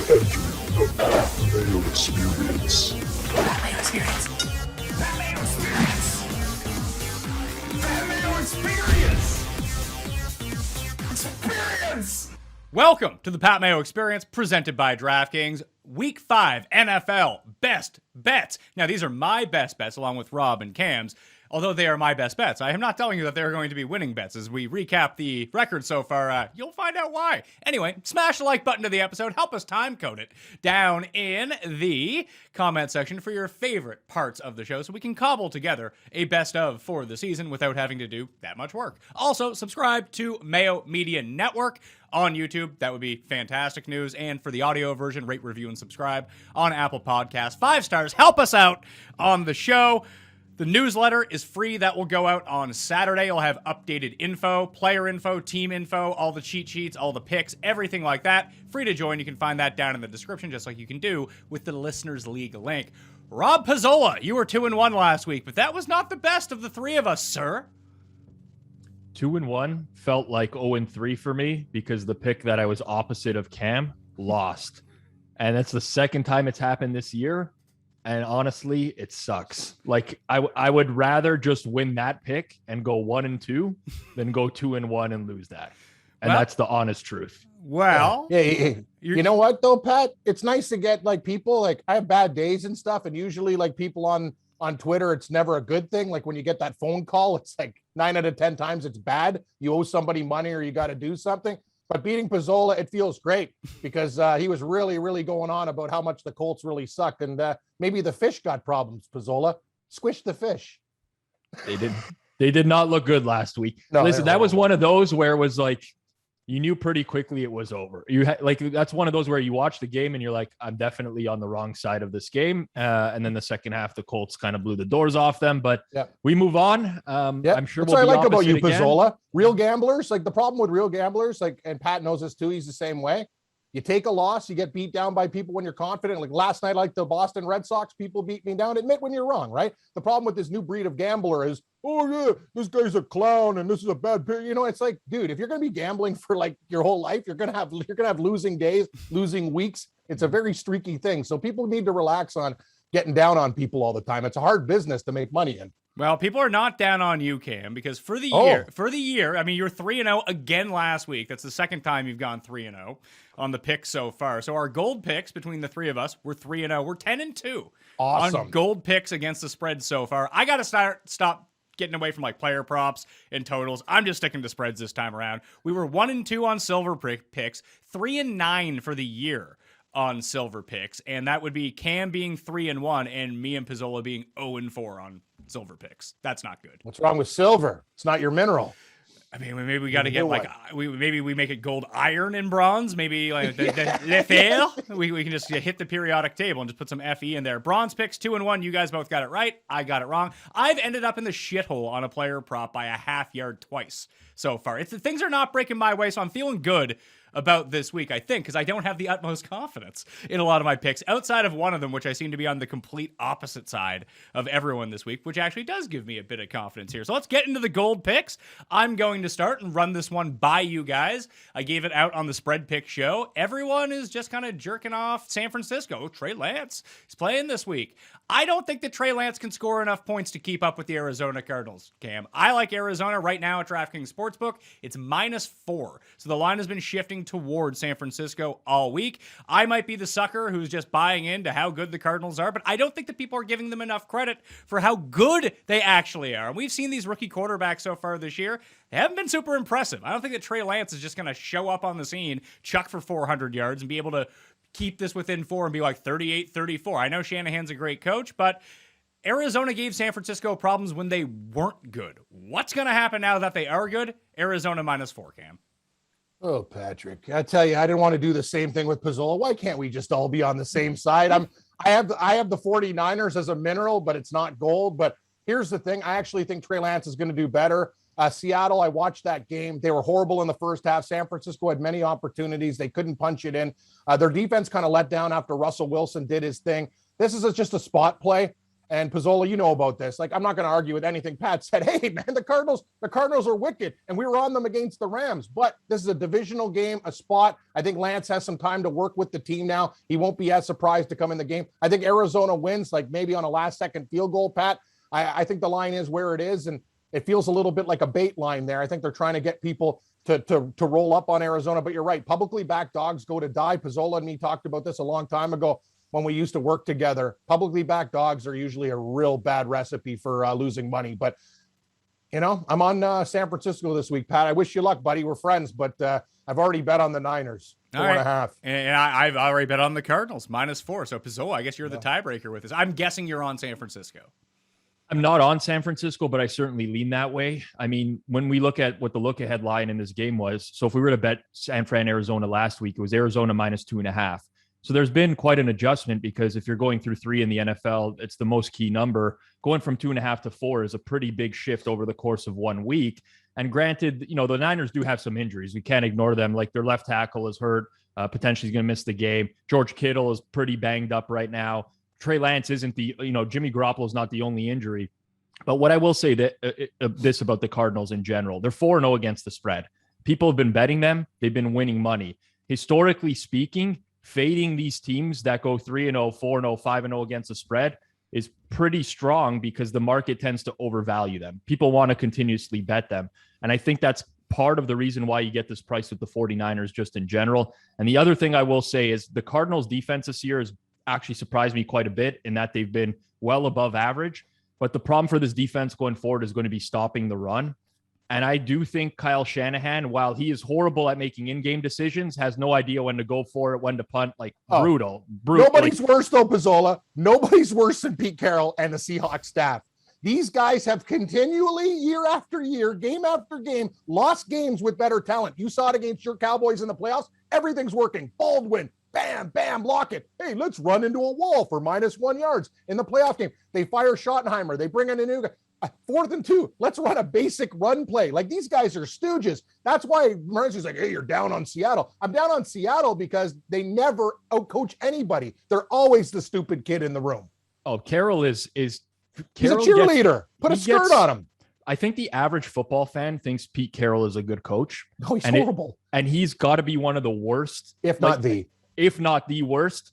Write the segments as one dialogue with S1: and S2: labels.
S1: Mayo Experience.
S2: Mayo Experience. Mayo Experience. Mayo Experience. Experience.
S3: Welcome to the Pat Mayo Experience, presented by DraftKings. Week 5 NFL Best Bets. Now, these are my best bets, along with Rob and Cam's. Although they are my best bets, I am not telling you that they're going to be winning bets. As we recap the record so far, you'll find out why. Anyway, smash the like button to the episode. Help us time code it down in the comment section for your favorite parts of the show so we can cobble together a best of for the season without having to do that much work. Also, subscribe to Mayo Media Network on YouTube. That would be fantastic news. And for the audio version, rate, review, and subscribe on Apple Podcasts. 5 stars. Help us out on the show. The newsletter is free. That will go out on Saturday. You'll have updated info, player info, team info, all the cheat sheets, all the picks, everything like that. Free to join. You can find that down in the description, just like you can do with the Listeners League link. Rob Pizzola, you were 2-1 last week, but that was not the best of the three of us, sir.
S4: 2-1 felt like 0-3 for me because the pick that I was opposite of Cam lost. And that's the second time it's happened this year. And honestly, it sucks. Like I would rather just win that pick and go 1-2 than go 2-1 and lose that. And that's the honest truth.
S3: Well,
S5: yeah. You know what though, Pat? It's nice to get like people, like I have bad days and stuff. And usually like people on Twitter, it's never a good thing. Like when you get that phone call, it's like 9 out of 10 times it's bad. You owe somebody money or you got to do something. But beating Pizzola, it feels great because he was really, really going on about how much the Colts really sucked. And maybe the fish got problems, Pizzola. Squish the fish.
S4: They did not look good last week.
S5: No,
S4: listen, that was one of those where it was like, you knew pretty quickly it was over. That's one of those where you watch the game and you're like, I'm definitely on the wrong side of this game. And then the second half, the Colts kind of blew the doors off them. But we move on. I'm sure
S5: that's what I like about you,
S4: again.
S5: Pizzola. Real gamblers, like the problem with real gamblers, like, and Pat knows this too. He's the same way. You take a loss, you get beat down by people when you're confident. Like last night, like the Boston Red Sox, people beat me down. Admit when you're wrong, right? The problem with this new breed of gambler is, oh yeah, this guy's a clown and this is a bad pick. You know, it's like, dude, if you're going to be gambling for like your whole life, you're going to have losing days, losing weeks. It's a very streaky thing. So people need to relax on getting down on people all the time. It's a hard business to make money in.
S3: Well, people are not down on you, Cam, because for the year, I mean, you're 3-0 again last week. That's the second time you've gone 3-0 on the picks so far. So our gold picks between the three of us, we're 3-0. We're 10-2
S5: awesome
S3: on gold picks against the spread so far. I got to stop getting away from like player props and totals. I'm just sticking to spreads this time around. We were 1-2 on silver picks, 3-9 for the year on silver picks, and that would be Cam being 3-1 and me and Pizzola being 0-4 on silver picks. That's not good.
S5: What's wrong with silver? It's not your mineral.
S3: I mean, maybe we got to get like maybe we make it gold, iron, and bronze. Maybe like the fer. We can just hit the periodic table and just put some FE in there. Bronze picks 2-1. You guys both got it right. I got it wrong. I've ended up in the shithole on a player prop by a half yard twice so far. Things are not breaking my way, so I'm feeling good about this week, I think, because I don't have the utmost confidence in a lot of my picks outside of one of them, which I seem to be on the complete opposite side of everyone this week, which actually does give me a bit of confidence here. So let's get into the gold picks. I'm going to start and run this one by you guys. I gave it out on the Spread Pick show. Everyone is just kind of jerking off San Francisco. Trey Lance is playing this week. I don't think that Trey Lance can score enough points to keep up with the Arizona Cardinals, Cam. I like Arizona right now at DraftKings Sportsbook. It's -4. So the line has been shifting towards San Francisco all week. I might be the sucker who's just buying into how good the Cardinals are, but I don't think that people are giving them enough credit for how good they actually are. And we've seen these rookie quarterbacks so far this year. They haven't been super impressive. I don't think that Trey Lance is just going to show up on the scene, chuck for 400 yards, and be able to keep this within 4 and be like 38-34. I know Shanahan's a great coach, but Arizona gave San Francisco problems when they weren't good. What's going to happen now that they are good? Arizona -4, Cam.
S5: Oh, Patrick, I tell you, I didn't want to do the same thing with Pizzola. Why can't we just all be on the same side? I have the 49ers as a mineral, but it's not gold. But here's the thing. I actually think Trey Lance is going to do better. Seattle, I watched that game. They were horrible in the first half. San Francisco had many opportunities. They couldn't punch it in. Their defense kind of let down after Russell Wilson did his thing. This is just a spot play. And Pizzola, you know about this. Like, I'm not going to argue with anything Pat said. Hey, man, the Cardinals are wicked, and we were on them against the Rams. But this is a divisional game, a spot. I think Lance has some time to work with the team now. He won't be as surprised to come in the game. I think Arizona wins, like maybe on a last-second field goal, Pat. I think the line is where it is, and it feels a little bit like a bait line there. I think they're trying to get people to roll up on Arizona. But you're right. Publicly backed dogs go to die. Pizzola and me talked about this a long time ago when we used to work together. Publicly backed dogs are usually a real bad recipe for losing money. But, you know, I'm on San Francisco this week, Pat. I wish you luck, buddy. We're friends, but I've already bet on the Niners. 4.5.
S3: And I've already bet on the Cardinals, -4. So, Pizzola, I guess you're the tiebreaker with this. I'm guessing you're on San Francisco.
S4: I'm not on San Francisco, but I certainly lean that way. I mean, when we look at what the look-ahead line in this game was, so if we were to bet San Fran, Arizona last week, it was Arizona -2.5. So there's been quite an adjustment because if you're going through 3 in the NFL, it's the most key number. Going from 2.5 to 4 is a pretty big shift over the course of 1 week. And granted, you know, the Niners do have some injuries. We can't ignore them. Like their left tackle is hurt, potentially going to miss the game. George Kittle is pretty banged up right now. Trey Lance isn't Jimmy Garoppolo is not the only injury. But what I will say this about the Cardinals in general, they're 4-0 against the spread. People have been betting them. They've been winning money. Historically speaking, fading these teams that go 3-0, 4-0, 5-0 against the spread is pretty strong because the market tends to overvalue them. People want to continuously bet them. And I think that's part of the reason why you get this price with the 49ers just in general. And the other thing I will say is the Cardinals defense this year has actually surprised me quite a bit in that they've been well above average. But the problem for this defense going forward is going to be stopping the run. And I do think Kyle Shanahan, while he is horrible at making in-game decisions, has no idea when to go for it, when to punt. Brutal.
S5: Nobody's worse, though, Pizzola. Nobody's worse than Pete Carroll and the Seahawks staff. These guys have continually, year after year, game after game, lost games with better talent. You saw it against your Cowboys in the playoffs. Everything's working. Baldwin, bam, bam, lock it. Hey, let's run into a wall for -1 yards in the playoff game. They fire Schottenheimer. They bring in a new guy. 4th and 2. Let's run a basic run play. Like, these guys are stooges. That's why Murray's like, hey, you're down on Seattle. I'm down on Seattle because they never outcoach anybody. They're always the stupid kid in the room.
S4: Oh, Carroll is
S5: he's a cheerleader. Put a skirt on him.
S4: I think the average football fan thinks Pete Carroll is a good coach.
S5: No, he's horrible.
S4: And he's got to be one of the worst,
S5: if not the
S4: worst.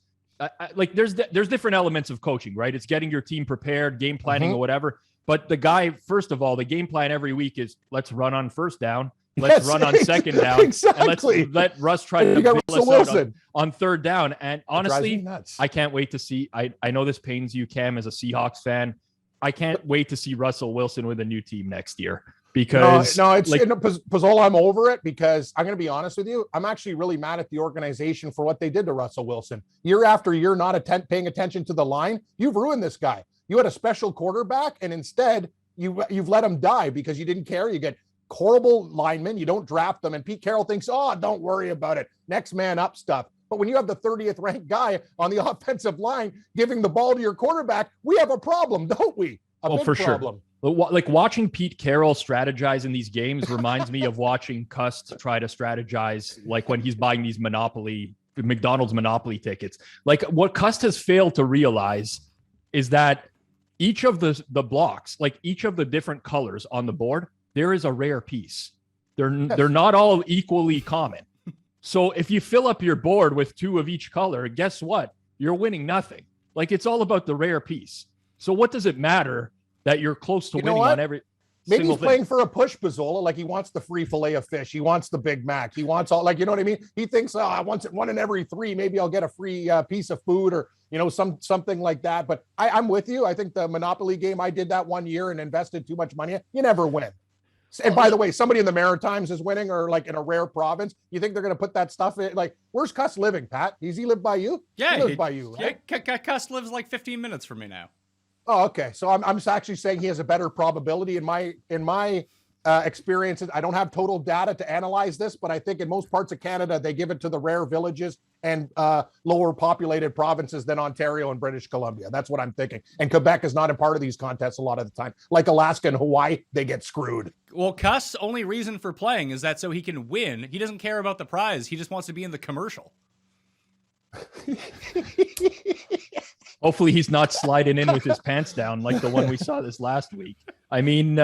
S4: There's different elements of coaching, right? It's getting your team prepared, game planning or whatever. But the guy, first of all, the game plan every week is let's run on first down. Let's run on second down.
S5: Exactly.
S4: And let Russ try to bill us out on third down. And honestly, I can't wait to see. I know this pains you, Cam, as a Seahawks fan. I can't wait to see Russell Wilson with a new team next year. Because
S5: Pizzola, I'm over it because I'm going to be honest with you. I'm actually really mad at the organization for what they did to Russell Wilson. Year after year, not paying attention to the line. You've ruined this guy. You had a special quarterback, and instead you've let him die because you didn't care. You get horrible linemen. You don't draft them. And Pete Carroll thinks, oh, don't worry about it. Next man up stuff. But when you have the 30th ranked guy on the offensive line giving the ball to your quarterback, we have a problem, don't we? A big problem.
S4: Sure. Like watching Pete Carroll strategize in these games reminds me of watching Cust try to strategize like when he's buying these McDonald's Monopoly tickets. Like what Cust has failed to realize is that each of the blocks, like each of the different colors on the board, there is a rare piece. They're not all equally common. So if you fill up your board with 2 of each color, guess what? You're winning nothing. Like it's all about the rare piece. So what does it matter that you're close to winning on every
S5: Maybe he's
S4: single
S5: playing for a push, Pizzola. Like he wants the free fillet of fish. He wants the Big Mac. He wants all, like, you know what I mean? He thinks, oh, I want it 1 in every 3. Maybe I'll get a free piece of food or, you know, something like that. But I'm with you. I think the Monopoly game, I did that 1 year and invested too much money. You never win. And by the way, somebody in the Maritimes is winning or like in a rare province. You think they're going to put that stuff in? Like, where's Cuss living, Pat? Does he live by you?
S3: Yeah.
S5: He lives by you, right?
S3: Yeah, Cuss lives like 15 minutes from me now.
S5: Oh, okay. So I'm actually saying he has a better probability in my experiences. I don't have total data to analyze this, but I think in most parts of Canada, they give it to the rare villages and lower populated provinces than Ontario and British Columbia. That's what I'm thinking. And Quebec is not a part of these contests a lot of the time. Like Alaska and Hawaii, they get screwed.
S3: Well, Cuss' only reason for playing is that so he can win. He doesn't care about the prize. He just wants to be in the commercial.
S4: Hopefully he's not sliding in with his pants down like the one we saw this last week. I mean,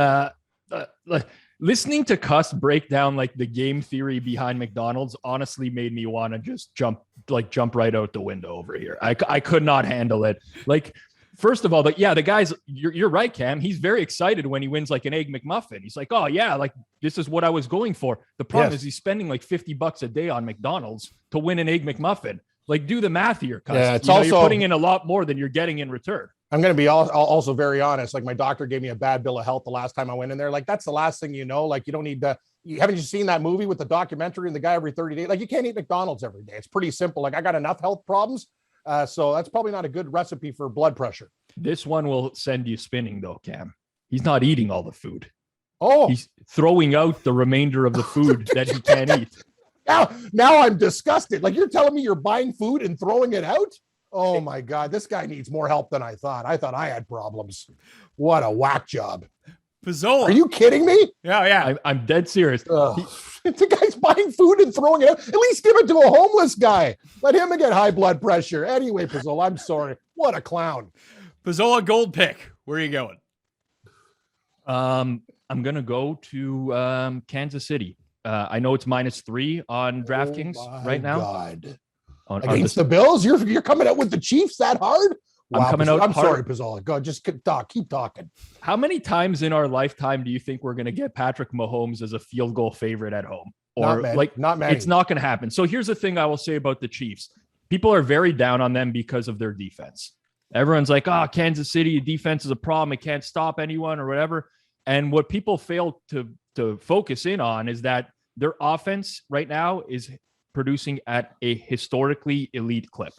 S4: listening to Cuss break down like the game theory behind McDonald's honestly made me want to just jump right out the window over here. I could not handle it. Like, first of all, the guys, you're right, Cam. He's very excited when he wins like an Egg McMuffin. He's like, oh yeah, like this is what I was going for. The problem is he's spending like $50 a day on McDonald's to win an Egg McMuffin. Like, do the math here, Cuss.
S5: Yeah, it's
S4: you're putting in a lot more than you're getting in return.
S5: I'm going to be also very honest. Like, my doctor gave me a bad bill of health the last time I went in there. Like, that's the last thing you know. Like, you don't need to. Haven't you seen that movie with the documentary and the guy every 30 days? Like, you can't eat McDonald's every day. It's pretty simple. Like, I got enough health problems. So that's probably not a good recipe for blood pressure.
S4: This one will send you spinning though, Cam. He's not eating all the food.
S5: Oh,
S4: he's throwing out the remainder of the food that he can't eat.
S5: Now I'm disgusted. Like, you're telling me you're buying food and throwing it out? Oh my God, this guy needs more help than I thought. I thought I had problems. What a whack job.
S3: Pizzola.
S5: Are you kidding me?
S3: Yeah.
S4: I'm dead serious.
S5: The guy's buying food and throwing it out. At least give it to a homeless guy. Let him get high blood pressure. Anyway, Pizzola, I'm sorry. What a clown.
S3: Pizzola gold pick. Where are you going?
S4: I'm going to go to Kansas City. I know it's -3 on DraftKings right now.
S5: God.
S4: Against
S5: the Bills? You're coming out with the Chiefs that hard?
S4: Wow, I'm
S5: sorry, Pizzola. Go, just keep talking.
S4: How many times in our lifetime do you think we're going to get Patrick Mahomes as a field goal favorite at home? Or
S5: not many.
S4: It's not going to happen. So here's the thing I will say about the Chiefs. People are very down on them because of their defense. Everyone's like, Kansas City defense is a problem. It can't stop anyone or whatever. And what people fail to focus in on is that their offense right now is producing at a historically elite clip.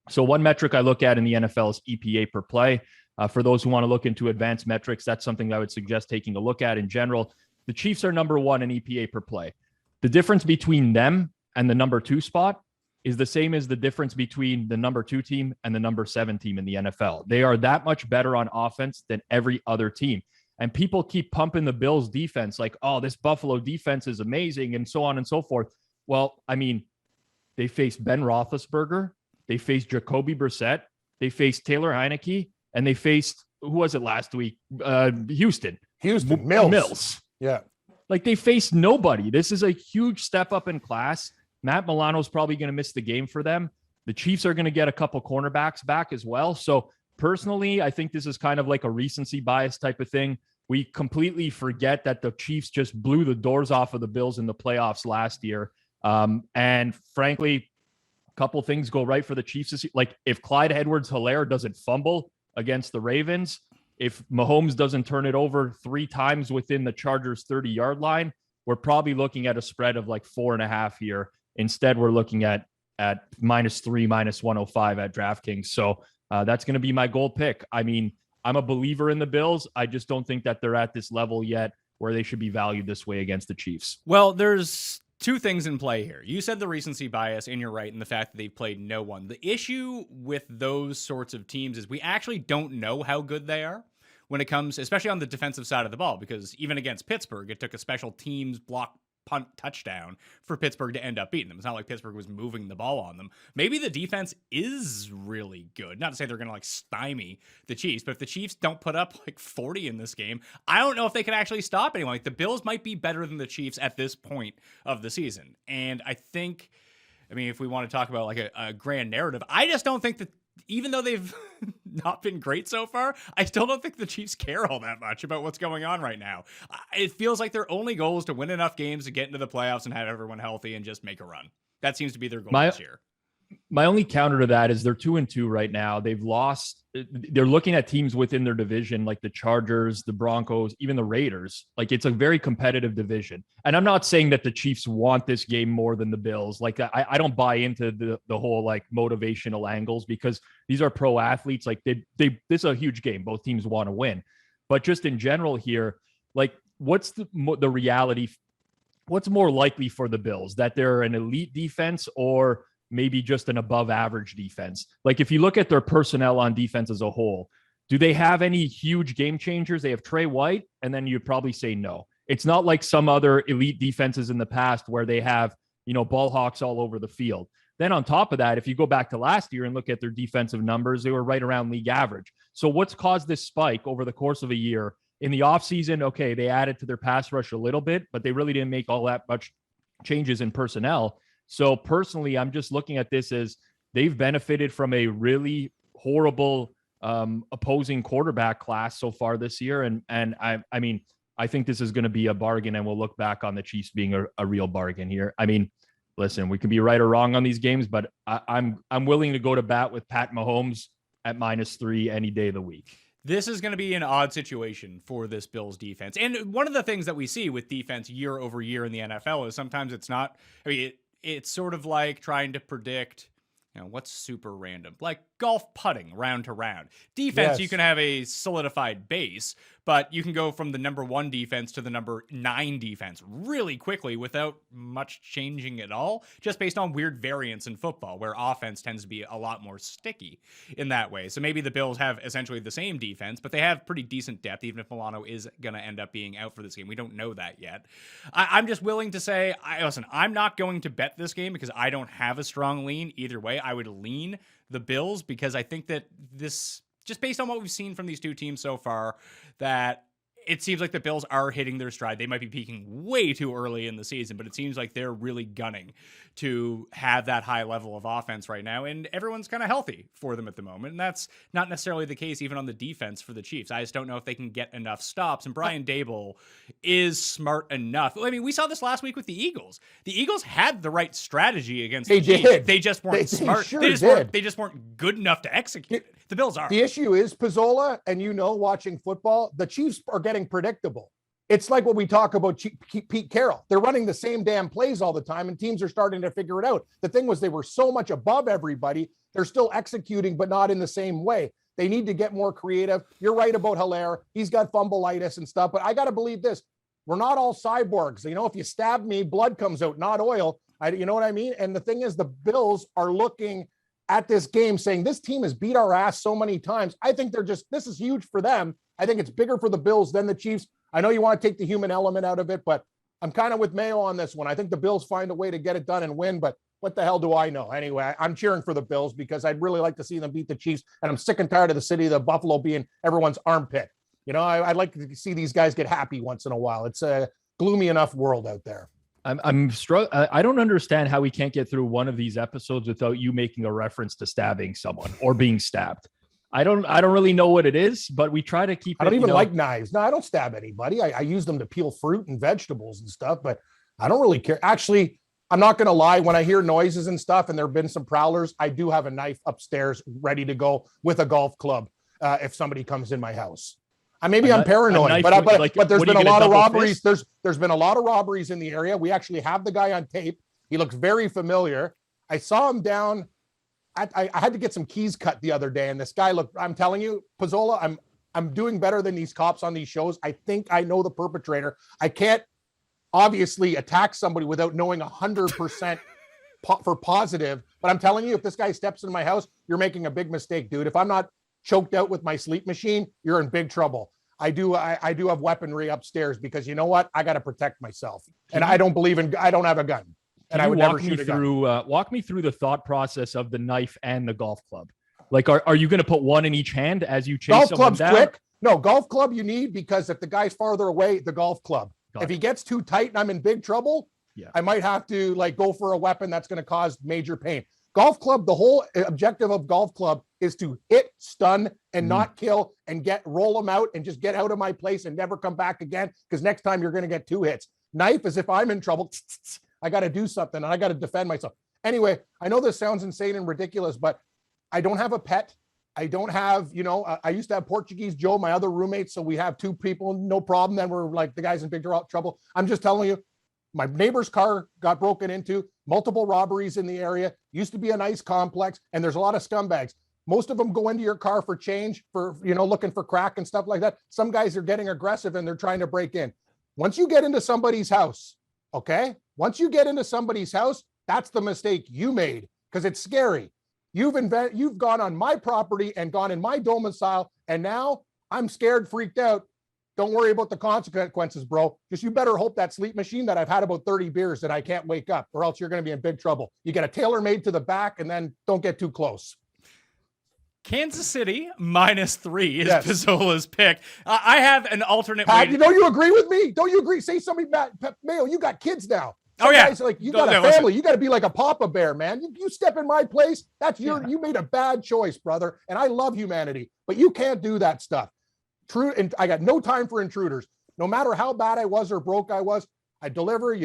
S4: So one metric I look at in the NFL is EPA per play. For those who want to look into advanced metrics, that's something I would suggest taking a look at in general. The Chiefs are number 1 in EPA per play. The difference between them and the number 2 spot is the same as the difference between the number 2 team and the number 7 team in the NFL. They are that much better on offense than every other team. And people keep pumping the Bills defense like, this Buffalo defense is amazing and so on and so forth. Well, I mean, they faced Ben Roethlisberger. They faced Jacoby Brissett. They faced Taylor Heineke. And they faced, who was it last week? Houston. Mills.
S5: Yeah.
S4: Like, they faced nobody. This is a huge step up in class. Matt Milano's probably going to miss the game for them. The Chiefs are going to get a couple cornerbacks back as well. So personally, I think this is kind of like a recency bias type of thing. We completely forget that the Chiefs just blew the doors off of the Bills in the playoffs last year. And frankly, a couple things go right for the Chiefs. Like, if Clyde Edwards-Helaire doesn't fumble against the Ravens, if Mahomes doesn't turn it over 3 times within the Chargers' 30-yard line, we're probably looking at a spread of like 4.5 here. Instead, we're looking at -3, -105 at DraftKings. So that's going to be my gold pick. I mean, I'm a believer in the Bills. I just don't think that they're at this level yet where they should be valued this way against the Chiefs.
S3: Well, there's 2 things in play here. You said the recency bias, and you're right in the fact that they've played no one. The issue with those sorts of teams is we actually don't know how good they are when it comes, especially on the defensive side of the ball, because even against Pittsburgh, it took a special teams block punt touchdown for Pittsburgh to end up beating them. It's not like Pittsburgh was moving the ball on them. Maybe the defense is really good. Not to say they're going to like stymie the Chiefs, but if the Chiefs don't put up like 40 in this game, I don't know if they can actually stop anyone. Like, the Bills might be better than the Chiefs at this point of the season. And I think, I mean, if we want to talk about like a grand narrative, I just don't think that, even though they've not been great so far, I still don't think the Chiefs care all that much about what's going on right now. It feels like their only goal is to win enough games to get into the playoffs and have everyone healthy and just make a run. That seems to be their goal this year.
S4: My only counter to that is they're 2-2 right now. They've lost. They're looking at teams within their division, like the Chargers, the Broncos, even the Raiders. Like, it's a very competitive division. And I'm not saying that the Chiefs want this game more than the Bills. Like, I don't buy into the whole like motivational angles, because these are pro athletes. Like, this is a huge game. Both teams want to win. But just in general here, like, what's the reality? What's more likely for the Bills, that they're an elite defense or maybe just an above average defense? Like, if you look at their personnel on defense as a whole, do they have any huge game changers? They have Trey White, and then you'd probably say no. It's not like some other elite defenses in the past where they have, ball hawks all over the field. Then on top of that, if you go back to last year and look at their defensive numbers, they were right around league average. So what's caused this spike over the course of a year? In the offseason, okay, they added to their pass rush a little bit, but they really didn't make all that much changes in personnel. So personally, I'm just looking at this as they've benefited from a really horrible opposing quarterback class so far this year. And I mean, I think this is going to be a bargain, and we'll look back on the Chiefs being a real bargain here. I mean, listen, we can be right or wrong on these games, but I'm willing to go to bat with Pat Mahomes at -3 any day of the week.
S3: This is going to be an odd situation for this Bills defense. And one of the things that we see with defense year over year in the NFL is sometimes it's not, I mean, it's sort of like trying to predict, what's super random, like golf putting round to round. Defense, You can have a solidified base, but you can go from the number 1 defense to the number 9 defense really quickly without much changing at all, just based on weird variance in football, where offense tends to be a lot more sticky in that way. So maybe the Bills have essentially the same defense, but they have pretty decent depth, even if Milano is going to end up being out for this game. We don't know that yet. I'm just willing to say, listen, I'm not going to bet this game because I don't have a strong lean either way. I would lean the Bills because I think that this, just based on what we've seen from these two teams so far, that it seems like the Bills are hitting their stride. They might be peaking way too early in the season, but it seems like they're really gunning to have that high level of offense right now, and everyone's kind of healthy for them at the moment, and that's not necessarily the case even on the defense for the Chiefs. I just don't know if they can get enough stops, and Brian Dable is smart enough. I mean, we saw this last week with the Eagles. The Eagles had the right strategy against the Chiefs. They just weren't smart. They just weren't good enough to execute it. The Bills are.
S5: The issue is, Pizzola, and watching football, the Chiefs are getting predictable. It's like what we talk about Pete Carroll. They're running the same damn plays all the time, and teams are starting to figure it out. The thing was, they were so much above everybody. They're still executing, but not in the same way. They need to get more creative. You're right about Hilaire. He's got fumbleitis and stuff, but I got to believe this. We're not all cyborgs. If you stab me, blood comes out, not oil. You know what I mean? And the thing is, the Bills are looking at this game saying, this team has beat our ass so many times. I think this is huge for them. I think it's bigger for the Bills than the Chiefs. I know you want to take the human element out of it, but I'm kind of with Mayo on this one. I think the Bills find a way to get it done and win, but what the hell do I know? Anyway, I'm cheering for the Bills because I'd really like to see them beat the Chiefs, and I'm sick and tired of the city of the Buffalo being everyone's armpit. I'd like to see these guys get happy once in a while. It's a gloomy enough world out there.
S4: I'm struggling. I don't understand how we can't get through one of these episodes without you making a reference to stabbing someone or being stabbed. I don't really know what it is, but we try to keep.
S5: I don't even like knives. No, I don't stab anybody. I use them to peel fruit and vegetables and stuff, but I don't really care. Actually, I'm not going to lie. When I hear noises and stuff, and there have been some prowlers, I do have a knife upstairs ready to go with a golf club if somebody comes in my house. I'm paranoid, but there's been a lot of robberies. There's been a lot of robberies in the area. We actually have the guy on tape. He looks very familiar. I saw him down. I had to get some keys cut the other day, and this guy looked. I'm telling you, Pizzola, I'm doing better than these cops on these shows. I think I know the perpetrator. I can't obviously attack somebody without knowing 100% for positive. But I'm telling you, if this guy steps in my house, you're making a big mistake, dude. If I'm not choked out with my sleep machine, you're in big trouble. I do have weaponry upstairs because you know what? I got to protect myself, and I don't have a gun, and I would never shoot a gun.
S4: Walk me through the thought process of the knife and the golf club. Like, are you going to put one in each hand as you chase someone down?
S5: Quick. No, golf club you need because if the guy's farther away, the golf club. If he gets too tight and I'm in big trouble, I might have to go for a weapon that's going to cause major pain. Golf club, the whole objective of golf club is to hit, stun, and not kill, and roll them out and just get out of my place and never come back again, because next time you're going to get 2 hits. Knife is if I'm in trouble, I got to do something and I got to defend myself. Anyway, I know this sounds insane and ridiculous, but I don't have a pet. I don't have, I used to have Portuguese Joe, my other roommate. So we have 2 people, no problem. Then we're like the guys in big trouble. I'm just telling you, my neighbor's car got broken into, multiple robberies in the area, used to be a nice complex, and there's a lot of scumbags. Most of them go into your car for change, for, looking for crack and stuff like that. Some guys are getting aggressive and they're trying to break in. Once you get into somebody's house, okay? Once you get into somebody's house, that's the mistake you made, because it's scary. You've gone on my property and gone in my domicile, and now I'm scared, freaked out. Don't worry about the consequences, bro. Just you better hope that sleep machine that I've had about 30 beers that I can't wake up, or else you're going to be in big trouble. You get a tailor-made to the back, and then don't get too close.
S3: Kansas City -3 is
S5: Yes.
S3: Pizzola's pick. I have an alternate
S5: Pat,
S3: way.
S5: you agree with me? Don't you agree? Say something, Mayo, you got kids now.
S3: Oh, yeah.
S5: Guys, like you got a
S3: listen.
S5: family. You got to be like a Papa Bear, man. You step in my place. You made a bad choice, brother. And I love humanity, but you can't do that stuff. True. And I got no time for intruders. No matter how bad I was or broke I was, you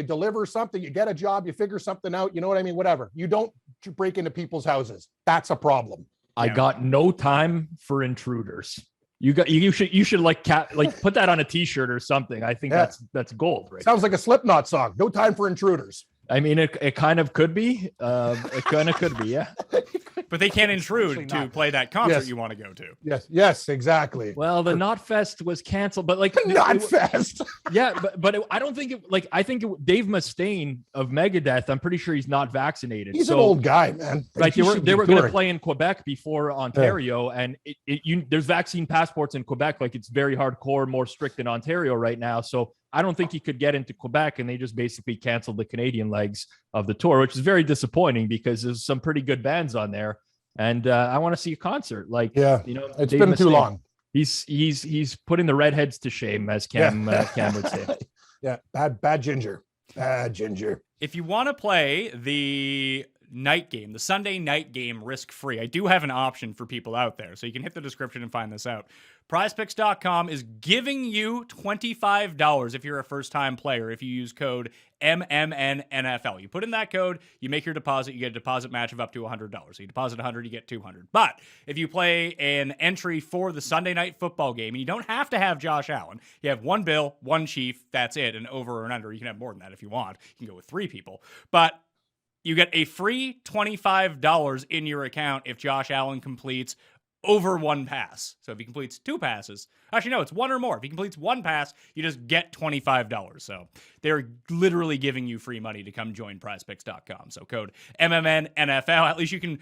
S5: deliver something, you get a job, you figure something out. You know what I mean? Whatever. You don't break into people's houses. That's a problem.
S4: I got no time for intruders. You should like put that on a t-shirt or something. I think that's gold, right?
S5: Sounds like a Slipknot song. No time for intruders.
S4: I mean, it kind of could be. It kind of could be, yeah.
S3: But they can't intrude to play that concert
S5: Yes.
S3: you want to go to.
S5: Yes, exactly.
S4: Well, the Knotfest was canceled, but like
S5: Knotfest.
S4: Yeah, but I don't think Dave Mustaine of Megadeth. I'm pretty sure he's not vaccinated.
S5: He's an old guy, man.
S4: Right,
S5: He should
S4: they
S5: be
S4: were going to
S5: touring.
S4: play in Quebec before Ontario, and there's vaccine passports in Quebec. Like it's very hardcore, more strict in Ontario right now. So I don't think he could get into Quebec, and they just basically canceled the Canadian legs of the tour, which is very disappointing because there's some pretty good bands on there, and I want to see a concert. Like,
S5: it's
S4: Dave
S5: been too
S4: Mustaine.
S5: long.
S4: He's putting the redheads to shame, as Cam would say.
S5: Yeah, bad ginger. Bad ginger.
S3: If you want to play the night game, the Sunday night game risk-free, I do have an option for people out there. So you can hit the description and find this out. PrizePicks.com is giving you $25 if you're a first-time player if you use code MMNNFL. You put in that code, you make your deposit, you get a deposit match of up to $100. So you deposit $100, you get $200. But if you play an entry for the Sunday night football game, and you don't have to have Josh Allen, you have one Bill, one Chief, that's it, and over and under. You can have more than that if you want. You can go with 3 people. But you get a free $25 in your account if Josh Allen completes over 1 pass. So if he completes 2 passes, actually, no, it's 1 or more. If he completes 1 pass, you just get $25. So they're literally giving you free money to come join prizepicks.com. So code MMNNFL. At least you can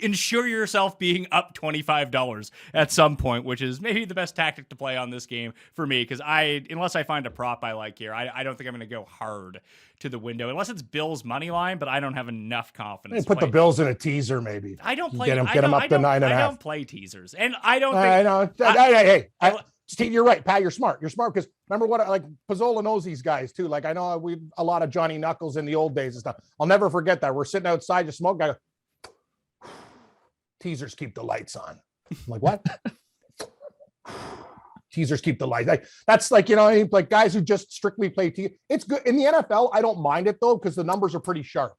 S3: ensure yourself being up $25 at some point, which is maybe the best tactic to play on this game for me. Because unless I find a prop I like here, I don't think I'm going to go hard to the window unless it's Bill's money line, but I don't have enough confidence.
S5: Put the Bills in a teaser, maybe.
S3: I don't play.
S5: Get him up to 9.5.
S3: I don't play teasers, and I don't. Think,
S5: I know. Steve, you're right, Pat. You're smart. You're smart because remember what? Like Pizzola knows these guys too. Like I know we a lot of Johnny Knuckles in the old days and stuff. I'll never forget that. We're sitting outside, just smoke. Guy, teasers keep the lights on. I'm like what? Teasers keep the lights. Like that's like like guys who just strictly play teasers. It's good in the NFL. I don't mind it though because the numbers are pretty sharp.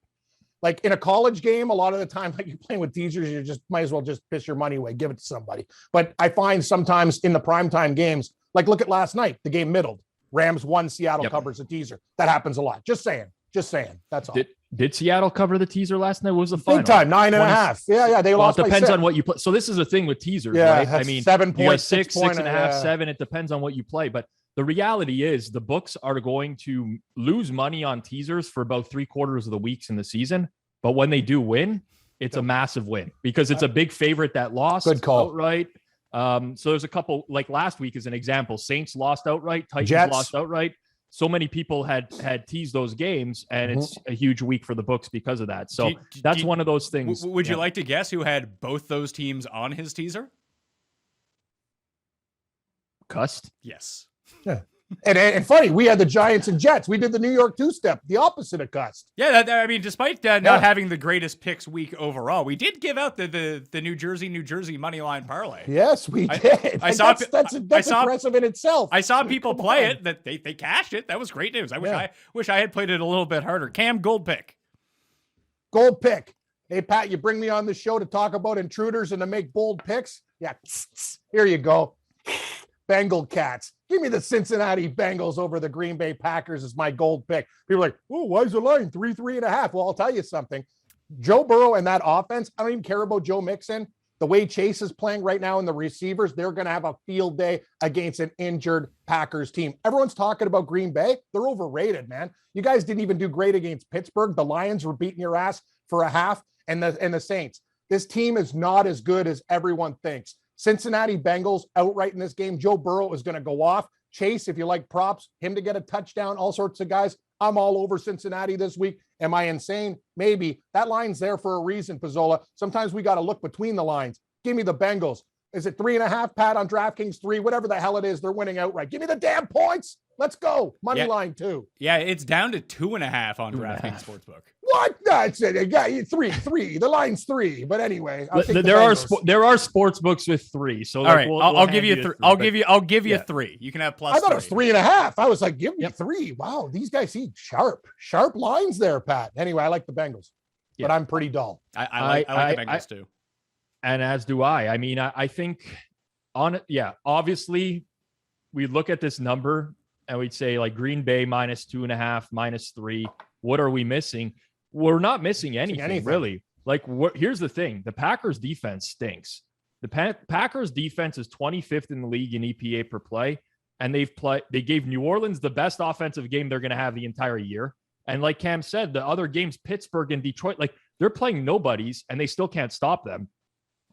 S5: Like in a college game, a lot of the time, like you're playing with teasers, you just might as well just piss your money away, give it to somebody. But I find sometimes in the primetime games, like look at last night, the game middled. Rams won, Seattle covers a teaser. That happens a lot. Just saying. That's all.
S4: Did Seattle cover the teaser last night? What was the final?
S5: Big time, 9.5. Yeah. They lost.
S4: It depends
S5: by
S4: on what you play. So this is the thing with teasers,
S5: yeah,
S4: right? I mean,
S5: 7 points,
S4: 6,
S5: 6.5,
S4: 7. It depends on what you play. But the reality is the books are going to lose money on teasers for about 3/4 of the weeks in the season. But when they do win, it's a massive win because it's a big favorite that lost.
S5: Good call.
S4: Outright. So there's a couple, like last week as an example, Saints lost outright, Titans
S5: Jets
S4: lost outright. So many people had teased those games, and it's a huge week for the books because of that. So that's one of those things.
S3: Would you like to guess who had both those teams on his teaser?
S4: Cust?
S3: Yes.
S5: Yeah. And funny, we had the Giants and Jets. We did the New York 2-step, the opposite of Cust.
S3: Yeah, I mean, despite not having the greatest picks week overall, we did give out the New Jersey money line parlay.
S5: Yes, we did. That's impressive in itself.
S3: I saw people play it that they cashed it. That was great news. I wish I had played it a little bit harder. Cam, gold pick.
S5: Gold pick. Hey Pat, you bring me on the show to talk about intruders and to make bold picks. Yeah, here you go. Bengal Cats. Give me the Cincinnati Bengals over the Green Bay Packers as my gold pick. People are like, oh, why is the line 3.5? Well, I'll tell you something. Joe Burrow and that offense, I don't even care about Joe Mixon. The way Chase is playing right now in the receivers, they're going to have a field day against an injured Packers team. Everyone's talking about Green Bay. They're overrated, man. You guys didn't even do great against Pittsburgh. The Lions were beating your ass for a half, and the Saints. This team is not as good as everyone thinks. Cincinnati Bengals outright in this game. Joe Burrow is going to go off. Chase, if you like props, him to get a touchdown, all sorts of guys. I'm all over Cincinnati this week. Am I insane? Maybe. That line's there for a reason, Pizzola. Sometimes we got to look between the lines. Give me the Bengals. Is it 3.5, Pat, on DraftKings? 3, whatever the hell it is. They're winning outright. Give me the damn points. Let's go. Money line, too.
S3: Yeah, it's down to 2.5 on DraftKings Sportsbook.
S5: What? That's it. Yeah, 3. The line's 3. But anyway,
S4: there are sports books with 3. So
S3: all right, I'll give you 3. I'll give you 3. You can have plus.
S5: I thought
S3: 3.
S5: It was 3.5. I was like, give me 3. Wow, these guys see sharp lines there, Pat. Anyway, I like the Bengals, but I'm pretty dull.
S3: I like the Bengals too.
S4: And as do I. I mean, I think obviously we look at this number and we'd say like Green Bay -2.5, -3. What are we missing? We're not missing anything. Really. Like, here's the thing. The Packers defense stinks. The Packers defense is 25th in the league in EPA per play. And they gave New Orleans the best offensive game they're going to have the entire year. And like Cam said, the other games, Pittsburgh and Detroit, like they're playing nobodies and they still can't stop them.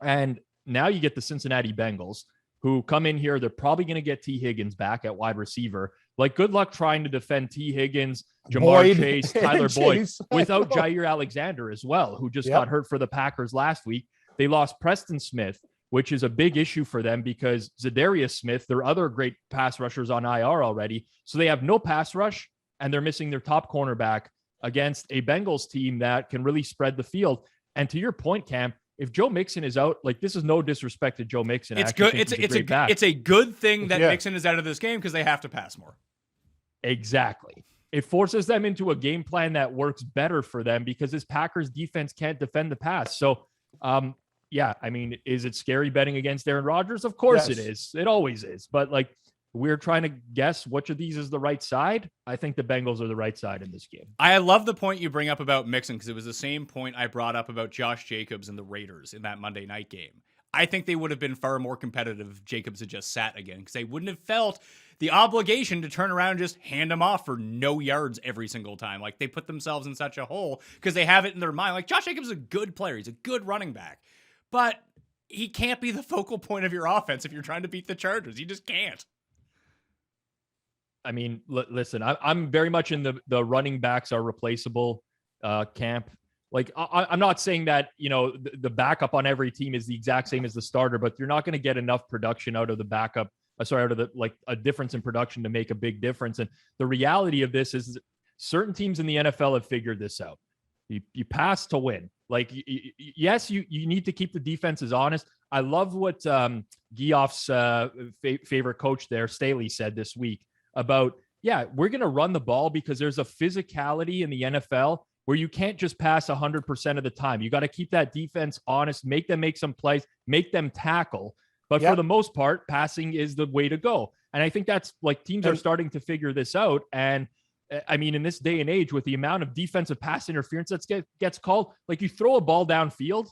S4: And now you get the Cincinnati Bengals who come in here. They're probably going to get T. Higgins back at wide receiver. Like, good luck trying to defend T. Higgins, Jamar Chase, Tyler Boyd without Jair Alexander as well, who just got hurt for the Packers last week. They lost Preston Smith, which is a big issue for them because Zadarius Smith, their other great pass rushers, on IR already. So they have no pass rush and they're missing their top cornerback against a Bengals team that can really spread the field. And to your point, Cam, if Joe Mixon is out, like, this is no disrespect to Joe Mixon.
S3: It's good. It's a good thing that Mixon is out of this game because they have to pass more.
S4: Exactly. It forces them into a game plan that works better for them because this Packers defense can't defend the pass. So, I mean, is it scary betting against Aaron Rodgers? Of course it is. It always is. But like, we're trying to guess which of these is the right side. I think the Bengals are the right side in this game.
S3: I love the point you bring up about Mixon because it was the same point I brought up about Josh Jacobs and the Raiders in that Monday night game. I think they would have been far more competitive if Jacobs had just sat again because they wouldn't have felt the obligation to turn around and just hand him off for no yards every single time. Like, they put themselves in such a hole because they have it in their mind. Like, Josh Jacobs is a good player. He's a good running back. But he can't be the focal point of your offense if you're trying to beat the Chargers. He just can't.
S4: I mean, listen, I'm very much in the running backs are replaceable camp. Like, I'm not saying that, the backup on every team is the exact same as the starter, but you're not going to get enough production out of the backup. Out of a difference in production to make a big difference. And the reality of this is certain teams in the NFL have figured this out. You pass to win. Like, yes, you need to keep the defenses honest. I love what Geoff's favorite coach there, Staley, said this week about, we're going to run the ball because there's a physicality in the NFL where you can't just pass 100% of the time. You got to keep that defense honest, make them make some plays, make them tackle. But for the most part, passing is the way to go. And I think that's like teams are starting to figure this out. And I mean, in this day and age, with the amount of defensive pass interference that gets called, like, you throw a ball downfield,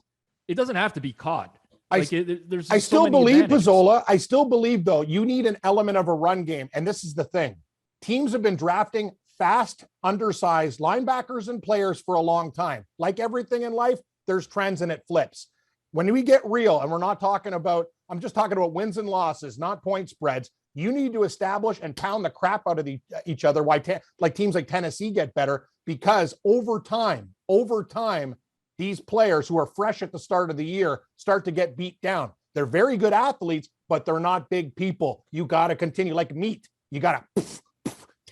S4: it doesn't have to be caught. I
S5: still believe, Pizzola, I still believe, though, you need an element of a run game. And this is the thing. Teams have been drafting fast, undersized linebackers and players for a long time. Like everything in life, there's trends and it flips. When we get real, and I'm just talking about wins and losses, not point spreads, you need to establish and pound the crap out of each other. Why like teams like Tennessee get better? Because over time, these players who are fresh at the start of the year start to get beat down. They're very good athletes, but they're not big people. You got to continue like meat. You got to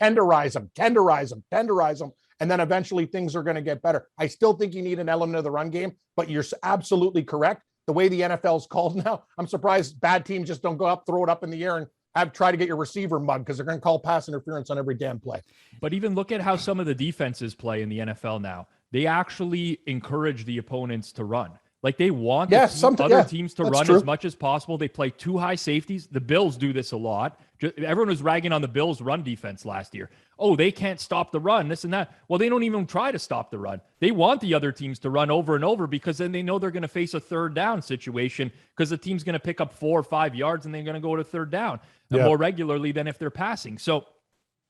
S5: tenderize them. And then eventually things are going to get better. I still think you need an element of the run game, but you're absolutely correct. The way the NFL's called now, I'm surprised bad teams just don't go up, throw it up in the air and try to get your receiver mugged because they're going to call pass interference on every damn play.
S4: But even look at how some of the defenses play in the NFL now. They actually encourage the opponents to run. Like, they want other teams to run as much as possible. They play 2 high safeties. The Bills do this a lot. Everyone was ragging on the Bills' run defense last year. Oh, they can't stop the run, this and that. Well, they don't even try to stop the run. They want the other teams to run over and over because then they know they're going to face a third down situation because the team's going to pick up 4 or 5 yards and they're going to go to third down more regularly than if they're passing. So,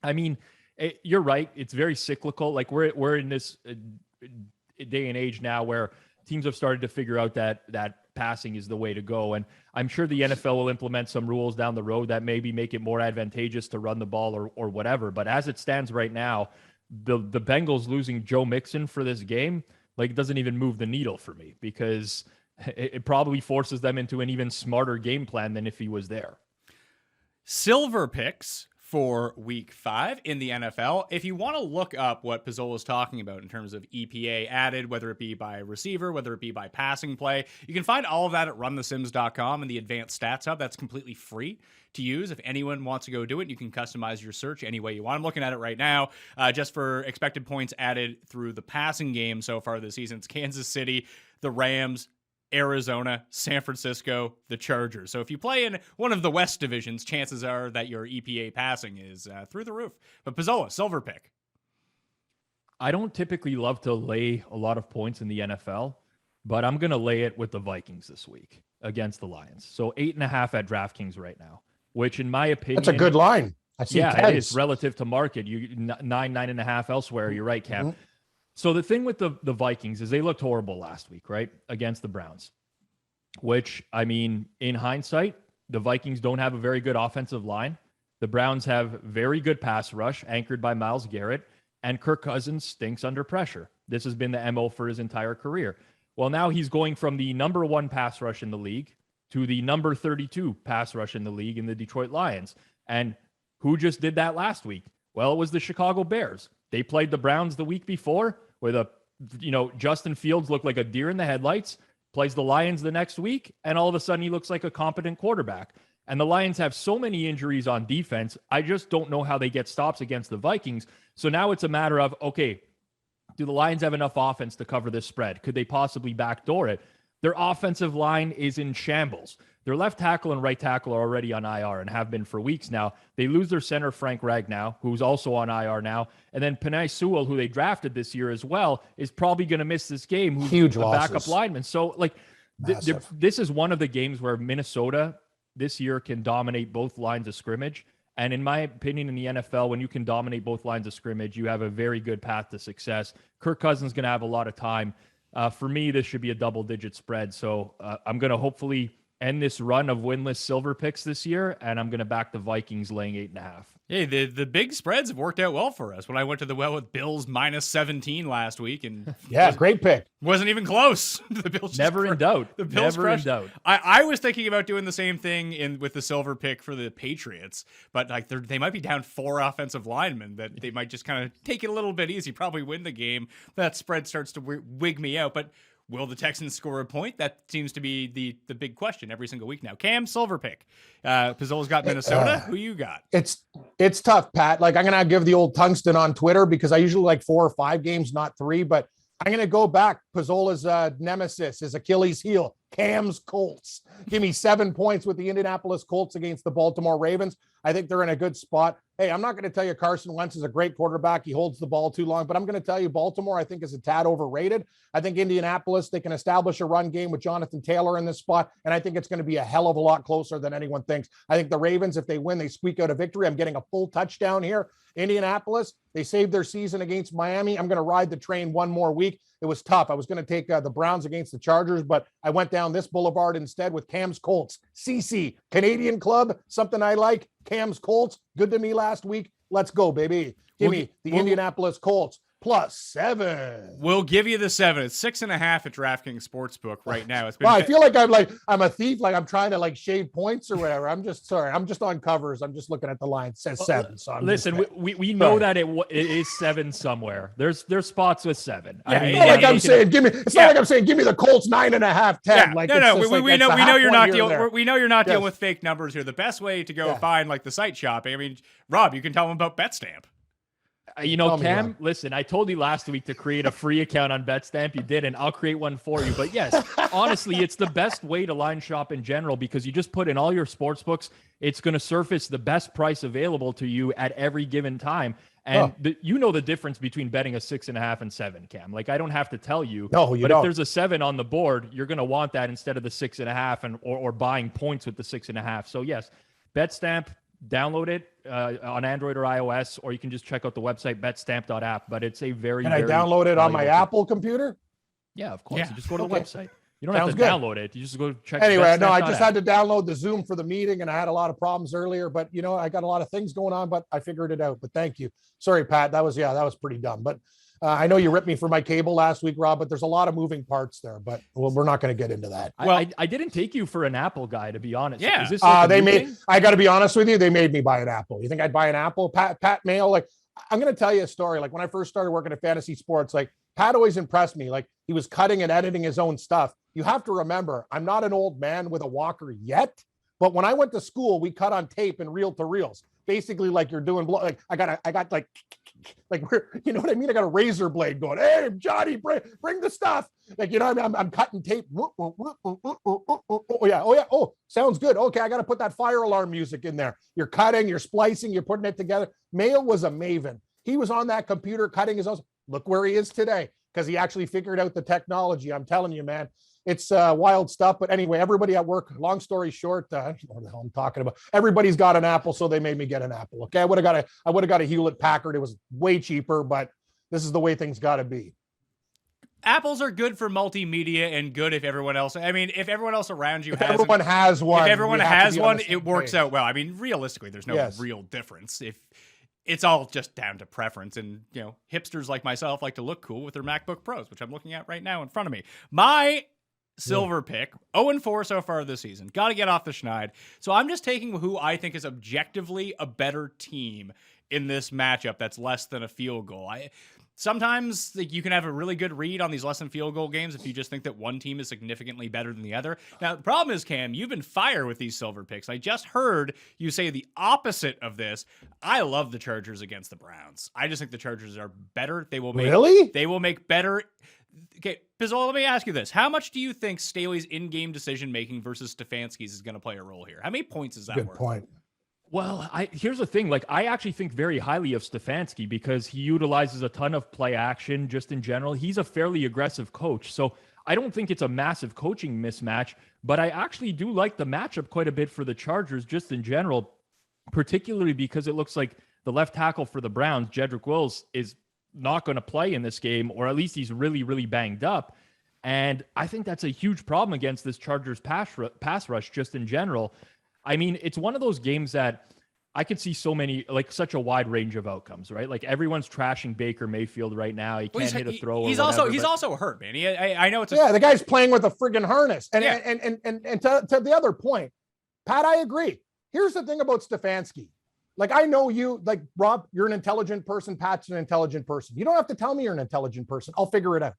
S4: I mean, you're right. It's very cyclical. Like, we're in this day and age now where teams have started to figure out that passing is the way to go. And I'm sure the NFL will implement some rules down the road that maybe make it more advantageous to run the ball or whatever. But as it stands right now, the Bengals losing Joe Mixon for this game, like, it doesn't even move the needle for me, because it probably forces them into an even smarter game plan than if he was there.
S3: Silver picks for week 5 in the NFL. If you want to look up what Pizzola is talking about in terms of EPA added, whether it be by receiver, whether it be by passing play, you can find all of that at runthesims.com and the advanced stats hub. That's completely free to use. If anyone wants to go do it, you can customize your search any way you want. I'm looking at it right now, just for expected points added through the passing game so far this season. It's Kansas City, the Rams, Arizona, San Francisco, the Chargers. So if you play in one of the West divisions, chances are that your EPA passing is through the roof. But Pizzola, silver pick.
S4: I don't typically love to lay a lot of points in the NFL, but I'm going to lay it with the Vikings this week against the Lions. So 8.5 at DraftKings right now, which in my opinion,
S5: That's a good line. I see.
S4: Yeah,
S5: 10s.
S4: it is relative to market. 9.5 elsewhere. You're right, Cam. Mm-hmm. So the thing with the Vikings is they looked horrible last week, right? Against the Browns, which, I mean, in hindsight, the Vikings don't have a very good offensive line. The Browns have very good pass rush anchored by Myles Garrett, and Kirk Cousins stinks under pressure. This has been the MO for his entire career. Well, now he's going from the number 1 pass rush in the league to the number 32 pass rush in the league in the Detroit Lions. And who just did that last week? Well, it was the Chicago Bears. They played the Browns the week before, where Justin Fields looked like a deer in the headlights, plays the Lions the next week, and all of a sudden he looks like a competent quarterback. And the Lions have so many injuries on defense, I just don't know how they get stops against the Vikings. So now it's a matter of, okay, do the Lions have enough offense to cover this spread? Could they possibly backdoor it? Their offensive line is in shambles. Their left tackle and right tackle are already on IR and have been for weeks now. They lose their center, Frank Ragnow, who's also on IR now. And then Penei Sewell, who they drafted this year as well, is probably going to miss this game. Who's
S5: huge
S4: a
S5: losses.
S4: Backup lineman. So, like, this is one of the games where Minnesota this year can dominate both lines of scrimmage. And in my opinion, in the NFL, when you can dominate both lines of scrimmage, you have a very good path to success. Kirk Cousins is going to have a lot of time. For me, this should be a double-digit spread. So I'm going to hopefully end this run of winless silver picks this year, and I'm going to back the Vikings laying 8.5.
S3: Hey, the big spreads have worked out well for us. When I went to the well with Bills minus 17 last week, and
S5: yeah, great pick.
S3: Wasn't even close. The Bills
S4: never in doubt.
S3: The Bills
S4: never in doubt.
S3: I was thinking about doing the same thing with the silver pick for the Patriots, but like they might be down 4 offensive linemen, that they might just kind of take it a little bit easy, probably win the game. That spread starts to wig me out, but will the Texans score a point? That seems to be the big question every single week now. Cam, silver pick. Pizzola's got Minnesota. Who you got?
S5: It's tough, Pat. Like, I'm going to give the old tungsten on Twitter because I usually like 4 or 5 games, not 3. But I'm going to go back. Pizzola's nemesis, his Achilles heel, Cam's Colts. Give me 7 points with the Indianapolis Colts against the Baltimore Ravens. I think they're in a good spot. Hey, I'm not going to tell you Carson Wentz is a great quarterback. He holds the ball too long, but I'm going to tell you Baltimore, I think, is a tad overrated. I think Indianapolis, they can establish a run game with Jonathan Taylor in this spot, and I think it's going to be a hell of a lot closer than anyone thinks. I think the Ravens, if they win, they squeak out a victory. I'm getting a full touchdown here. Indianapolis, they saved their season against Miami. I'm going to ride the train one more week. It was tough. I was going to take the Browns against the Chargers, but I went down this boulevard instead with Cam's Colts. CC, Canadian club, something I like. Cam's Colts, good to me last week. Let's go, baby. Give me the Indianapolis Colts +7.
S3: We'll give you the 7. It's 6.5 at DraftKings Sportsbook right now. It's been
S5: well, I feel like I'm a thief, like I'm trying to shave points or whatever. I'm just on covers. I'm just looking at the line. It says 7. So
S4: listen, we know that it is 7 somewhere. There's spots with 7.
S5: Yeah, it's not like I'm saying give me the Colts 9.5, 10.
S3: Yeah. We know you're not dealing. We know you're not dealing with fake numbers here. The best way to go find the site shopping. I mean, Rob, you can tell them about BetStamp.
S4: Cam, listen, I told you last week to create a free account on BetStamp. You did, and I'll create one for you. But yes, honestly, it's the best way to line shop in general because you just put in all your sports books. It's going to surface the best price available to you at every given time. And the difference between betting a 6.5 and 7, Cam. Like, I don't have to tell you.
S5: No, you
S4: but
S5: don't.
S4: If there's a 7 on the board, you're going to want that instead of the 6.5 or buying points with the 6.5. So yes, BetStamp. Download it on Android or iOS, or you can just check out the website betstamp.app. But it's a very
S5: I download it on my Apple computer?
S4: Yeah, of course.
S3: Yeah.
S4: You just go to the
S5: Okay.
S4: website. You don't
S5: Sounds
S4: have to
S5: good.
S4: download it. You just go check.
S5: Anyway, no, I
S4: betstamp.app.
S5: just had to download the Zoom for the meeting and I had a lot of problems earlier, but I got a lot of things going on, but I figured it out. But thank you. Sorry, Pat. That was pretty dumb. But I know you ripped me for my cable last week, Rob, but there's a lot of moving parts there, but we're not going to get into that.
S4: I didn't take you for an Apple guy, to be honest.
S3: Yeah.
S4: Is this like a
S5: They
S4: new
S5: made,
S4: thing?
S5: I got to be honest with you. They made me buy an Apple. You think I'd buy an Apple? Pat Mayo, like, I'm going to tell you a story. Like when I first started working at Fantasy Sports, like Pat always impressed me. Like he was cutting and editing his own stuff. You have to remember, I'm not an old man with a walker yet, but when I went to school, we cut on tape and reel to reels. Basically, like you're doing, like I got like you know what I mean? I got a razor blade going, hey, Johnny, bring the stuff. Like, you know, I'm cutting tape. Oh, yeah. Oh, sounds good. Okay, I got to put that fire alarm music in there. You're cutting, you're splicing, you're putting it together. Mayo was a maven. He was on that computer cutting his own. Look where he is today because he actually figured out the technology. I'm telling you, man. It's wild stuff. But anyway, everybody at work, long story short, I don't know what the hell I'm talking about. Everybody's got an Apple, so they made me get an Apple. Okay. I would have got a Hewlett Packard. It was way cheaper, but this is the way things got to be.
S3: Apples are good for multimedia and good if everyone else, if everyone else around you has
S5: Everyone has one.
S3: If everyone
S5: we have to
S3: has
S5: be on
S3: one,
S5: the same
S3: it works
S5: page.
S3: out well. I mean, realistically, there's no
S5: Yes.
S3: real difference. If it's all just down to preference, and hipsters like myself like to look cool with their MacBook Pros, which I'm looking at right now in front of me. My silver pick, 0-4 so far this season. Got to get off the schneid. So I'm just taking who I think is objectively a better team in this matchup that's less than a field goal. Sometimes you can have a really good read on these less than field goal games if you just think that one team is significantly better than the other. Now, the problem is, Cam, you've been fire with these silver picks. I just heard you say the opposite of this. I love the Chargers against the Browns. I just think the Chargers are better. They will make better. Okay, Pizzola, let me ask you this. How much do you think Staley's in-game decision-making versus Stefanski's is going to play a role here? How many points is that
S5: Good
S3: worth?
S5: point.
S4: Well, here's the thing. Like, I actually think very highly of Stefanski because he utilizes a ton of play action just in general. He's a fairly aggressive coach. So I don't think it's a massive coaching mismatch, but I actually do like the matchup quite a bit for the Chargers just in general, particularly because it looks like the left tackle for the Browns, Jedrick Wills, is not going to play in this game, or at least he's really, really banged up. And I think that's a huge problem against this Chargers pass rush just in general. I mean, it's one of those games that I could see such a wide range of outcomes, right? Like everyone's trashing Baker Mayfield right now. He can't hit a throw.
S3: He's also hurt, man. I know it's
S5: the guy's playing with a friggin' harness. And
S3: Yeah.
S5: and to the other point, Pat, I agree. Here's the thing about Stefanski. Like, I know you, like, Rob, you're an intelligent person. Pat's an intelligent person. You don't have to tell me you're an intelligent person. I'll figure it out.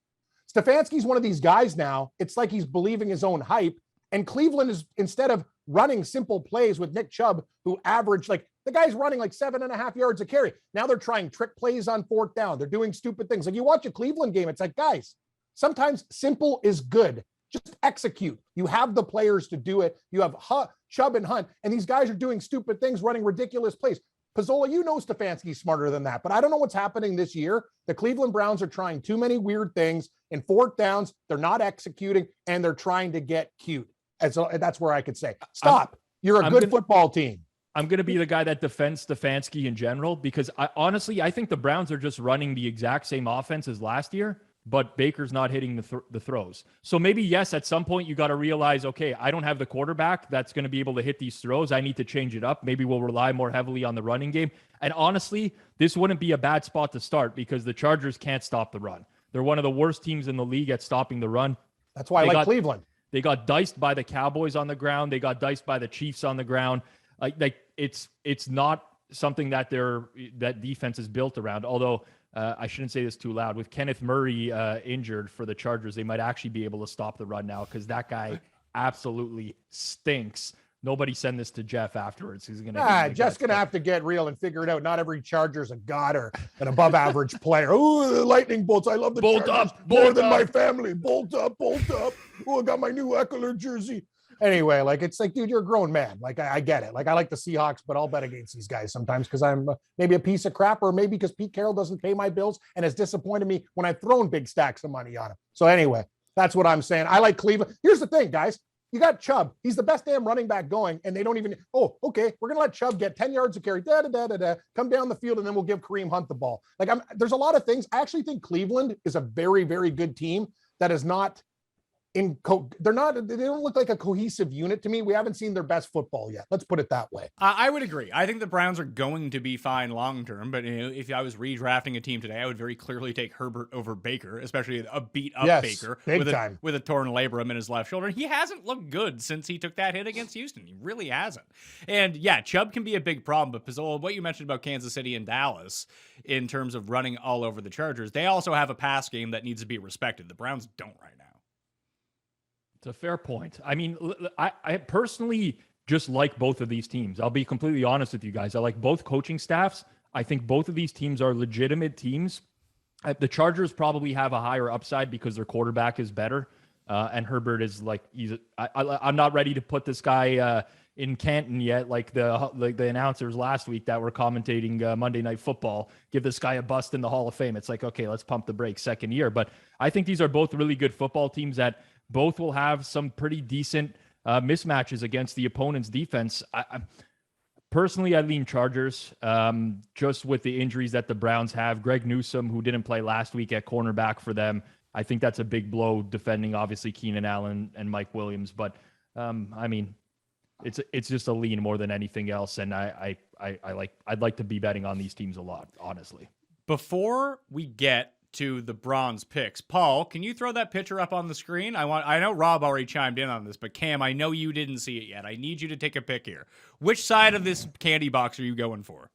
S5: Stefanski's one of these guys now. It's like he's believing his own hype. And Cleveland is, instead of running simple plays with Nick Chubb, who averaged, like, the guy's running like 7.5 yards a carry. Now they're trying trick plays on fourth down. They're doing stupid things. Like, you watch a Cleveland game, it's like, guys, sometimes simple is good. Just execute. You have the players to do it. You have Chubb and Hunt, and these guys are doing stupid things, running ridiculous plays. Pizzola, you know Stefanski's smarter than that, but I don't know what's happening this year. The Cleveland Browns are trying too many weird things in fourth downs. They're not executing, and they're trying to get cute. And so that's where I could say, stop. You're a good football team.
S4: I'm going to be the guy that defends Stefanski in general because I think the Browns are just running the exact same offense as last year, but Baker's not hitting the throws. So maybe, yes, at some point you got to realize, okay, I don't have the quarterback that's going to be able to hit these throws. I need to change it up. Maybe we'll rely more heavily on the running game. And honestly, this wouldn't be a bad spot to start because the Chargers can't stop the run. They're one of the worst teams in the league at stopping the run.
S5: That's why I like Cleveland.
S4: They got diced by the Cowboys on the ground. They got diced by the Chiefs on the ground. Like it's not something that that defense is built around. Although I shouldn't say this too loud. With Kenneth Murray injured for the Chargers, they might actually be able to stop the run now because that guy absolutely stinks. Nobody send this to Jeff afterwards. He's gonna
S5: Jeff's gonna have to get real and figure it out. Not every Charger's a god or an above average player. Oh, the lightning bolts! I love the
S4: Bolt
S5: Chargers
S4: up,
S5: more
S4: bolt
S5: than
S4: up.
S5: my family. Bolt up, bolt up. Oh, I got my new Eckler jersey. Anyway, like, it's like, dude, you're a grown man. Like, I get it. Like, I like the Seahawks, but I'll bet against these guys sometimes because I'm maybe a piece of crap, or maybe because Pete Carroll doesn't pay my bills and has disappointed me when I've thrown big stacks of money on him. So anyway, that's what I'm saying. I like Cleveland. Here's the thing, guys. You got Chubb. He's the best damn running back going, and they don't even, oh, okay, we're going to let Chubb get 10 yards of carry, come down the field, and then we'll give Kareem Hunt the ball. Like, there's a lot of things. I actually think Cleveland is a very, very good team, that is not they don't look like a cohesive unit to me. We haven't seen their best football yet. Let's put it that way.
S3: I would agree. I think the Browns are going to be fine long term, but if I was redrafting a team today, I would very clearly take Herbert over Baker, especially a beat up Baker with a torn labrum in his left shoulder. He hasn't looked good since he took that hit against Houston. He really hasn't. And yeah, Chubb can be a big problem, but Pizzola, what you mentioned about Kansas City and Dallas in terms of running all over the Chargers, they also have a pass game that needs to be respected. The Browns don't right now.
S4: It's a fair point. I mean, I personally just like both of these teams. I'll be completely honest with you guys. I like both coaching staffs. I think both of these teams are legitimate teams. The Chargers probably have a higher upside because their quarterback is better. And Herbert is like, I'm not ready to put this guy in Canton yet, like the announcers last week that were commentating Monday Night Football, give this guy a bust in the Hall of Fame. It's like, okay, let's pump the brakes, second year. But I think these are both really good football teams that both will have some pretty decent mismatches against the opponent's defense. Personally, I lean Chargers just with the injuries that the Browns have. Greg Newsome, who didn't play last week at cornerback for them, I think that's a big blow defending, obviously, Keenan Allen and Mike Williams. But, I mean, it's just a lean more than anything else. And I'd like to be betting on these teams a lot, honestly.
S3: Before we get to the bronze picks, Paul, can you throw that picture up on the screen? I know Rob already chimed in on this, but Cam, I know you didn't see it yet. I need you to take a pick here. Which side of this candy box are you going for?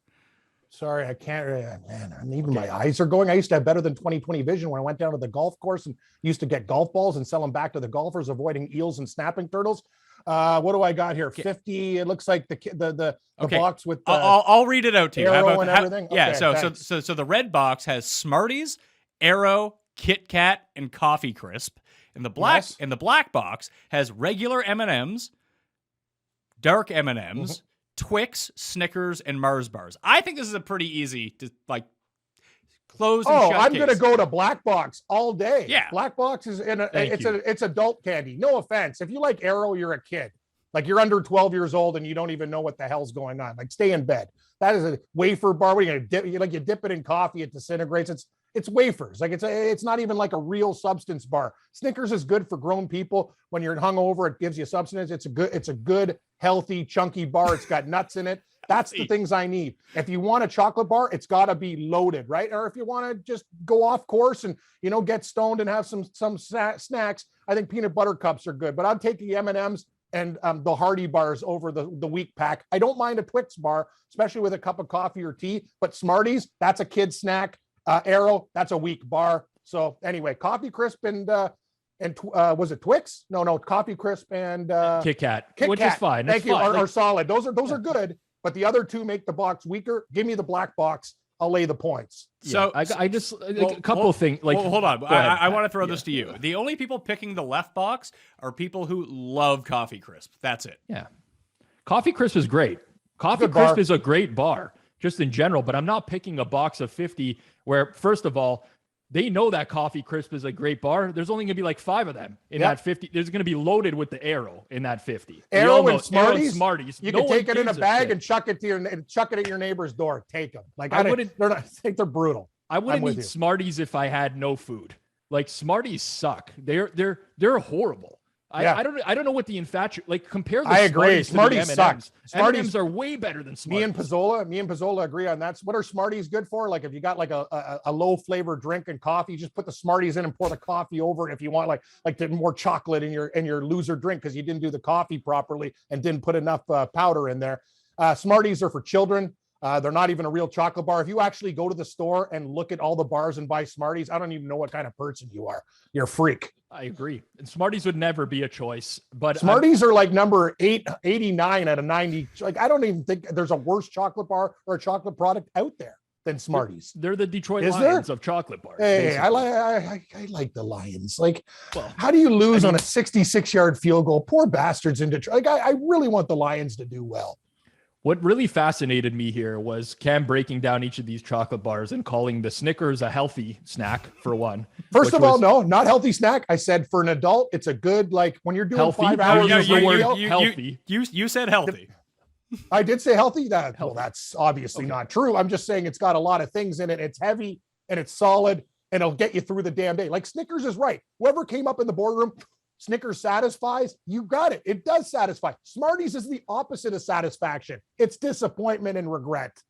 S5: Sorry, I can't. Man, even my eyes are going. I used to have better than 20/20 vision when I went down to the golf course and used to get golf balls and sell them back to the golfers, avoiding eels and snapping turtles. What do I got here? 50. It looks like the box with the
S3: I'll read it out to you.
S5: Arrow and everything.
S3: Yeah.
S5: Okay,
S3: so the red box has Smarties, Arrow, Kit Kat, and Coffee Crisp, and the black box has regular M&Ms, dark M&Ms, Twix, Snickers, and Mars bars. I think this is a pretty easy to close and shut
S5: I'm
S3: case.
S5: gonna go to black box all day.
S3: Yeah,
S5: black box is it's adult candy. No offense. If you like Arrow, you're a kid. Like you're under 12 years old and you don't even know what the hell's going on. Like stay in bed. That is a wafer bar. What are you gonna dip? You dip it in coffee, it disintegrates. It's wafers. Like it's not even like a real substance bar. Snickers is good for grown people. When you're hungover, it gives you substance. It's a good, healthy, chunky bar. It's got nuts in it. That's the things I need. If you want a chocolate bar, it's got to be loaded, right? Or if you want to just go off course and get stoned and have some snacks, I think peanut butter cups are good. But I'm taking the M&Ms and the Hardy bars over the weak pack. I don't mind a Twix bar, especially with a cup of coffee or tea. But Smarties, that's a kid snack. Arrow, that's a weak bar. So anyway, Coffee Crisp and was it Twix? No, Coffee Crisp and
S4: Kit Kat, which is fine.
S5: Thank you. Are solid. Those are good. But the other two make the box weaker. Give me the black box. I'll lay the points.
S3: So
S4: I just a couple of things.
S3: Hold on. I want to throw this to you. The only people picking the left box are people who love Coffee Crisp. That's it.
S4: Yeah, Coffee Crisp is great. Coffee Crisp is a great bar, just in general. But I'm not picking a box of 50 where, first of all, they know that Coffee Crisp is a great bar. There's only going to be like 5 of them in that 50. There's going to be loaded with the Arrow in that 50.
S5: Arrow and Smarties.
S4: You
S5: can take it in a bag and chuck it at your neighbor's door. Take them. Like I think they're brutal.
S4: I wouldn't eat Smarties if I had no food. Like Smarties suck. They're horrible. I don't know what the compare the
S5: agree.
S4: Smarties
S5: suck.
S4: M&Ms are way better than Smarties.
S5: Me and Pizzola agree on that. What are Smarties good for? Like if you got like a low flavor drink and coffee, just put the Smarties in and pour the coffee over it. If you want like the more chocolate in your loser drink because you didn't do the coffee properly and didn't put enough powder in there. Smarties are for children. They're not even a real chocolate bar. If you actually go to the store and look at all the bars and buy Smarties, I don't even know what kind of person you are. You're a freak.
S4: I agree. And Smarties would never be a choice. But
S5: Smarties are like number 89 out of 90. Like I don't even think there's a worse chocolate bar or a chocolate product out there than Smarties.
S4: They're the Detroit Lions of chocolate bars.
S5: Hey, I like the Lions. Like, how do you lose on a 66-yard field goal? Poor bastards in Detroit. Like, I really want the Lions to do well.
S4: What really fascinated me here was Cam breaking down each of these chocolate bars and calling the Snickers a healthy snack for one.
S5: First of all, no, not healthy snack. I said for an adult, it's a good, like when you're doing
S4: healthy?
S5: 5 hours.
S4: Healthy.
S3: You said healthy.
S5: I did say healthy. Well, that's obviously not true. I'm just saying it's got a lot of things in it. It's heavy and it's solid and it'll get you through the damn day. Like Snickers is right. Whoever came up in the boardroom, Snickers satisfies, you got it. It does satisfy. Smarties is the opposite of satisfaction. It's disappointment and regret.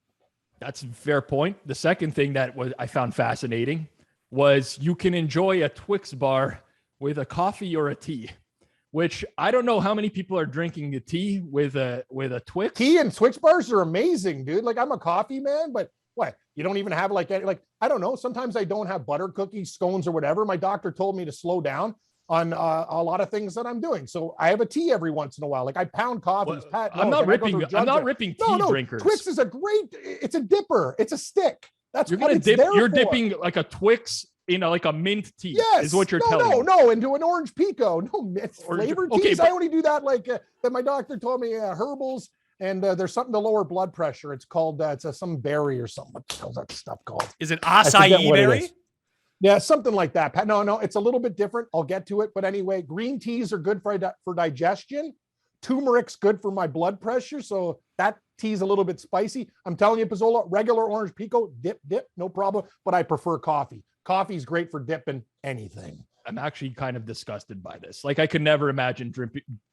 S4: That's a fair point. The second thing that I found fascinating was you can enjoy a Twix bar with a coffee or a tea, which I don't know how many people are drinking the tea with a Twix.
S5: Tea and Twix bars are amazing, dude. Like I'm a coffee man, but what? You don't even have like I don't know. Sometimes I don't have butter cookies, scones, or whatever. My doctor told me to slow down on a lot of things that I'm doing. So I have a tea every once in a while. Like I pound coffees.
S4: Well,
S5: Pat
S4: I'm not ripping tea
S5: no,
S4: drinkers.
S5: Twix is it's a dipper. It's a stick. That's
S4: you're
S5: what
S4: gonna
S5: it's
S4: dip.
S5: there
S4: You're
S5: for.
S4: dipping like a Twix in like a mint tea.
S5: Yes,
S4: is what you're telling me.
S5: No, into an orange pico. No, it's flavored teas.
S4: But
S5: I only do that that my doctor told me herbals. And there's something to lower blood pressure. It's called some berry or something. What the hell's that stuff called?
S3: Is it acai berry?
S5: Yeah, something like that. No, it's a little bit different. I'll get to it. But anyway, green teas are good for digestion. Turmeric's good for my blood pressure. So that tea's a little bit spicy. I'm telling you, Pizzola, regular orange pico, dip, no problem. But I prefer coffee. Coffee's great for dipping anything.
S4: I'm actually kind of disgusted by this. Like I could never imagine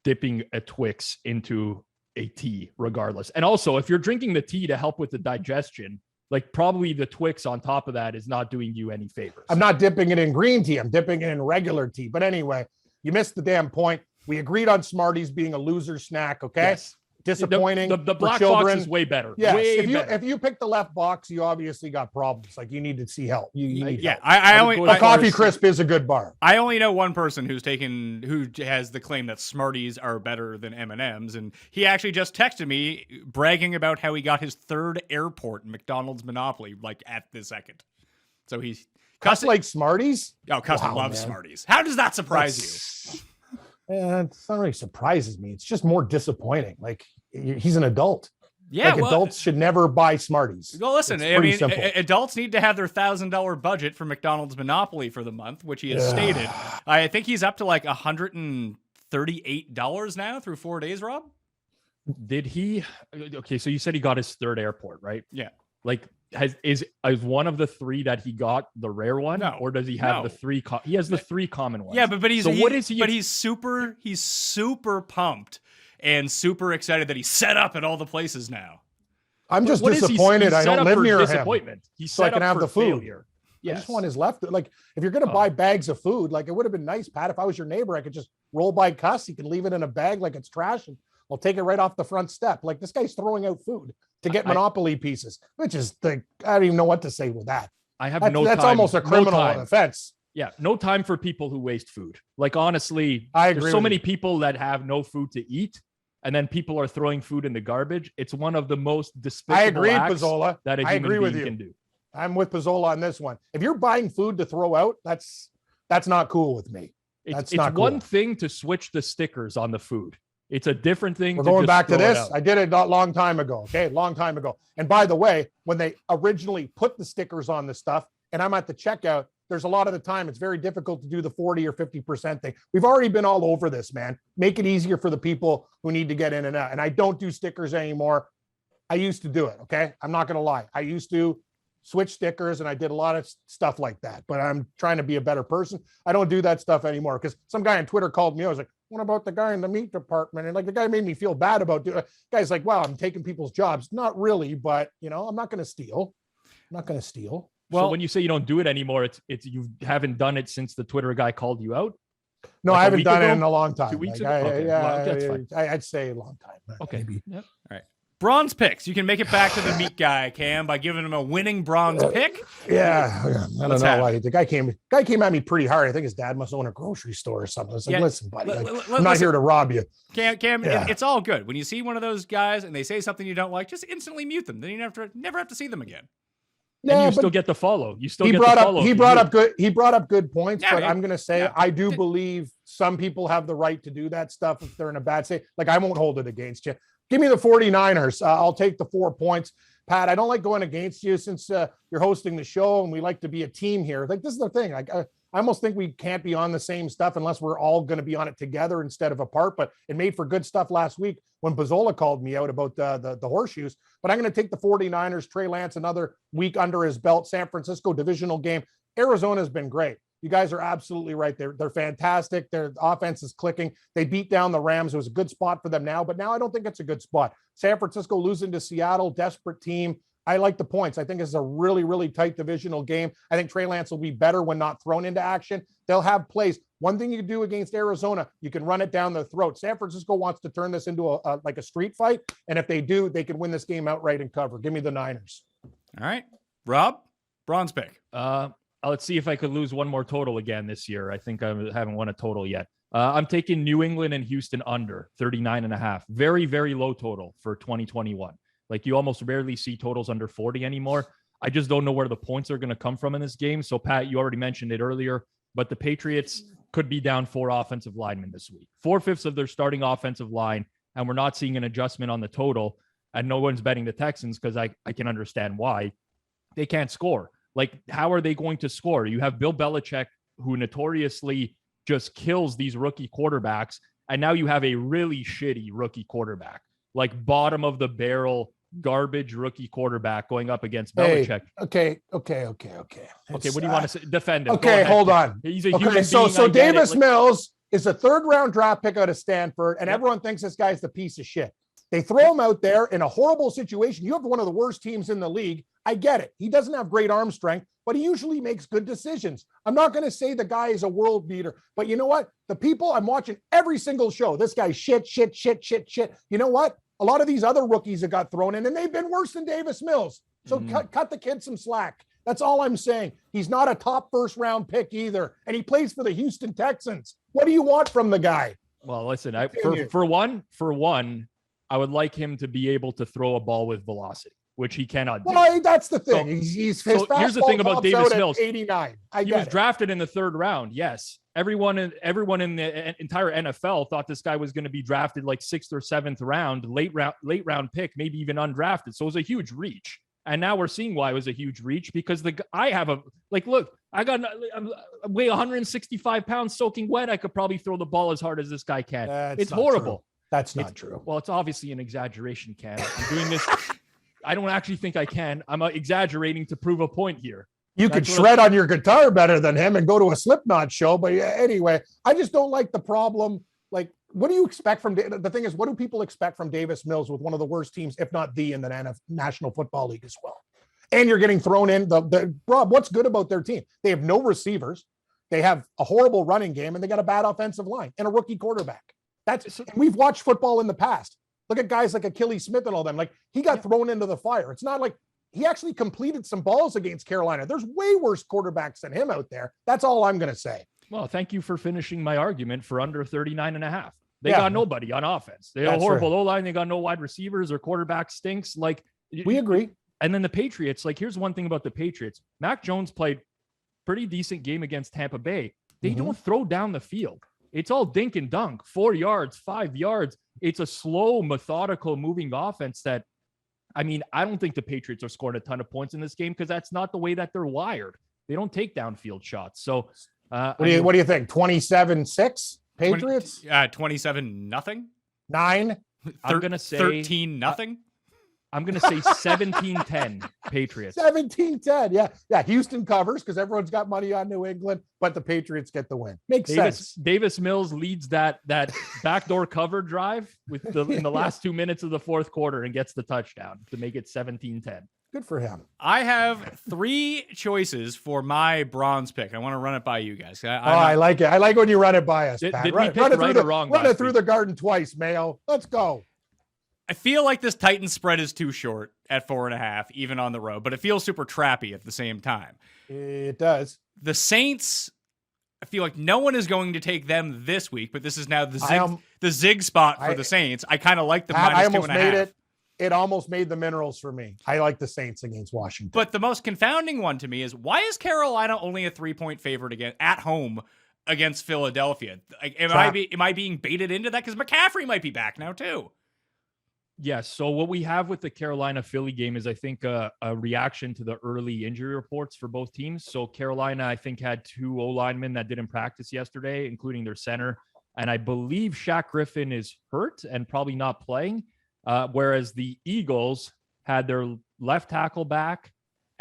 S4: dipping a Twix into a tea regardless. And also if you're drinking the tea to help with the digestion, like probably the Twix on top of that is not doing you any favors.
S5: I'm not dipping it in green tea. I'm dipping it in regular tea. But anyway, you missed the damn point. We agreed on Smarties being a loser snack. Okay.
S4: Yes.
S5: Disappointing.
S4: The black
S5: children.
S4: box is way better.
S5: Yes.
S4: Way
S5: If you pick the left box, you obviously got problems. Like you need to see help. You need help.
S3: I
S5: Coffee Crisp is a good bar.
S3: I only know one person who has the claim that Smarties are better than M&Ms, and he actually just texted me bragging about how he got his third airport in McDonald's Monopoly like at the second. So he's
S5: Cuss like Smarties.
S3: Oh, Custom loves Smarties. How does that surprise you?
S5: It's not really surprises me. It's just more disappointing. Like he's an adult.
S3: Yeah,
S5: adults should never buy Smarties.
S3: Well, listen, I mean, adults need to have their $1,000 budget for McDonald's Monopoly for the month, which he has stated. I think he's up to like $138 now through 4 days, Rob.
S4: Did he? Okay, so you said he got his third airport, right?
S3: Yeah.
S4: Like, is one of the three that he got the rare one? No. Or does he have the three? He has the three common ones.
S3: Yeah, but he's
S4: so what is he?
S3: But he's super pumped and super excited that he's set up at all the places now.
S5: I'm just disappointed. I don't live near
S4: disappointment.
S5: him, so I can have the food.
S4: Failure.
S5: Yes. I just want his left. Like, if you're going to buy bags of food, like it would have been nice, Pat. If I was your neighbor, I could just roll by Cuss. You can leave it in a bag like it's trash, and I'll take it right off the front step. Like this guy's throwing out food to get Monopoly pieces, which is I don't even know what to say with that. That's almost a criminal offense.
S4: Yeah, no time for people who waste food. Like honestly,
S5: I agree.
S4: There's so many people that have no food to eat, and then people are throwing food in the garbage. It's one of the most despicable acts
S5: Pizzola.
S4: that a human being can do.
S5: I'm with Pizzola on this one. If you're buying food to throw out, that's not cool with me.
S4: It's one thing to switch the stickers on the food. It's a different thing.
S5: We're going back to this. I did it a long time ago. Okay, long time ago. And by the way, when they originally put the stickers on the stuff, and I'm at the checkout, there's a lot of the time it's very difficult to do the 40 or 50% thing. We've already been all over this, man. Make it easier for the people who need to get in and out. And I don't do stickers anymore. I used to do it. Okay, I'm not going to lie. I used to switch stickers and I did a lot of stuff like that, but I'm trying to be a better person. I don't do that stuff anymore because some guy on Twitter called me. I was like, what about the guy in the meat department? And like the guy made me feel bad about doing it. Guy's like, wow, I'm taking people's jobs. Not really, but I'm not going to steal.
S4: Well, so when you say you don't do it anymore, it's you haven't done it since the Twitter guy called you out?
S5: No, I haven't done it in a long time.
S4: 2 weeks ago?
S5: Okay.
S4: Well, that's fine.
S5: I'd say a long time.
S4: Okay.
S5: Maybe.
S3: Yep. All right. Bronze picks. You can make it back to the meat guy, Cam, by giving him a winning bronze pick.
S5: Yeah. I don't know why. The guy came at me pretty hard. I think his dad must own a grocery store or something. I was like, listen, buddy, I'm not here to rob you.
S3: Cam, it's all good. When you see one of those guys and they say something you don't like, just instantly mute them. Then you never have to see them again.
S4: Yeah, and you still get the follow. He
S5: brought up good points, but I'm going to say I do believe some people have the right to do that stuff if they're in a bad state. Like I won't hold it against you. Give me the 49ers. I'll take the 4 points. Pat, I don't like going against you since you're hosting the show and we like to be a team here. Like this is the thing. Like I almost think we can't be on the same stuff unless we're all going to be on it together instead of apart. But it made for good stuff last week when Pizzola called me out about the horseshoes. But I'm going to take the 49ers. Trey Lance, another week under his belt. San Francisco divisional game. Arizona's been great. You guys are absolutely right. They're fantastic. Their offense is clicking. They beat down the Rams. It was a good spot for them now, but now I don't think it's a good spot. San Francisco losing to Seattle, desperate team. I like the points. I think this is a really, really tight divisional game. I think Trey Lance will be better when not thrown into action. They'll have plays. One thing you can do against Arizona, you can run it down their throat. San Francisco wants to turn this into a street fight, and if they do, they can win this game outright and cover. Give me the Niners.
S3: All right. Rob, bronze pick.
S4: Let's see if I could lose one more total again this year. I think I haven't won a total yet. I'm taking New England and Houston under 39.5. Very, very low total for 2021. Like, you almost rarely see totals under 40 anymore. I just don't know where the points are going to come from in this game. So, Pat, you already mentioned it earlier, but the Patriots could be down 4 offensive linemen this week. 4/5 of their starting offensive line, and we're not seeing an adjustment on the total. And no one's betting the Texans because I can understand why. They can't score. Like, how are they going to score? You have Bill Belichick, who notoriously just kills these rookie quarterbacks, and now you have a really shitty rookie quarterback, like bottom of the barrel, garbage rookie quarterback going up against Belichick.
S5: Okay.
S4: Okay, what do you want to say? Defend him.
S5: Okay, hold on.
S4: He's a human being.
S5: So Davis Mills is a 3rd-round draft pick out of Stanford, and everyone thinks this guy's the piece of shit. They throw him out there in a horrible situation. You have one of the worst teams in the league. I get it. He doesn't have great arm strength, but he usually makes good decisions. I'm not going to say the guy is a world beater, but you know what? The people I'm watching every single show, this guy's shit. You know what? A lot of these other rookies that got thrown in, and they've been worse than Davis Mills. So cut the kid some slack. That's all I'm saying. He's not a top 1st-round pick either, and he plays for the Houston Texans. What do you want from the guy?
S4: Well, listen, for one, I would like him to be able to throw a ball with velocity, which he cannot do.
S5: Well, that's the thing.
S4: So here's the thing about Davis Mills.
S5: 89.
S4: He was drafted in the 3rd round. Yes. Everyone in the entire NFL thought this guy was going to be drafted like 6th or 7th round, late round pick, maybe even undrafted. So it was a huge reach. And now we're seeing why it was a huge reach, because I weigh 165 pounds soaking wet. I could probably throw the ball as hard as this guy can. It's horrible.
S5: True. That's not true.
S4: Well, it's obviously an exaggeration, Cam. I'm doing this. I don't actually think I can. I'm exaggerating to prove a point here.
S5: You could shred on your guitar better than him and go to a Slipknot show. But anyway, I just don't like the problem. Like, what do you expect from the thing is, what do people expect from Davis Mills with one of the worst teams, if not the, in the National Football League as well? And you're getting thrown in Rob, what's good about their team? They have no receivers. They have a horrible running game, and they got a bad offensive line and a rookie quarterback. We've watched football in the past. Look at guys like Achilles Smith and all them. Like, he got thrown into the fire. It's not like he actually completed some balls against Carolina. There's way worse quarterbacks than him out there. That's all I'm going to say.
S4: Well, thank you for finishing my argument for under 39.5. They got nobody on offense. They have a horrible O-line. They got no wide receivers. Their quarterback stinks. Like,
S5: we agree.
S4: And then the Patriots, like, here's one thing about the Patriots. Mac Jones played pretty decent game against Tampa Bay. They don't throw down the field. It's all dink and dunk, 4 yards, 5 yards. It's a slow, methodical moving offense that, I mean, I don't think the Patriots are scoring a ton of points in this game because that's not the way that they're wired. They don't take downfield shots. So
S5: what do you think? 27-6 Patriots?
S3: 27-0?
S5: 9?
S4: I'm going to say
S3: 13-0?
S4: I'm going to say 17-10 Patriots.
S5: 17-10. Yeah. Houston covers because everyone's got money on New England, but the Patriots get the win. Makes sense.
S4: Davis Mills leads that backdoor cover drive in the last 2 minutes of the 4th quarter and gets the touchdown to make it 17-10.
S5: Good for him.
S3: I have 3 choices for my bronze pick. I want to run it by you guys.
S5: I like it. I like when you run it by us, Pat.
S4: Did we pick right or wrong?
S5: Run it through the garden twice, Mayo. Let's go.
S3: I feel like this Titans spread is too short at 4.5, even on the road, but it feels super trappy at the same time.
S5: It does.
S3: The Saints, I feel like no one is going to take them this week, but this is now the zig spot for the Saints. I kind of like the minus 2.5.
S5: It almost made the minerals for me. I like the Saints against Washington.
S3: But the most confounding one to me is, why is Carolina only a 3-point favorite at home against Philadelphia? Like, am I being baited into that? Because McCaffrey might be back now too.
S4: Yes. So what we have with the Carolina-Philly game is, I think, a reaction to the early injury reports for both teams. So Carolina, I think, had 2 O-linemen that didn't practice yesterday, including their center. And I believe Shaq Griffin is hurt and probably not playing. Whereas the Eagles had their left tackle back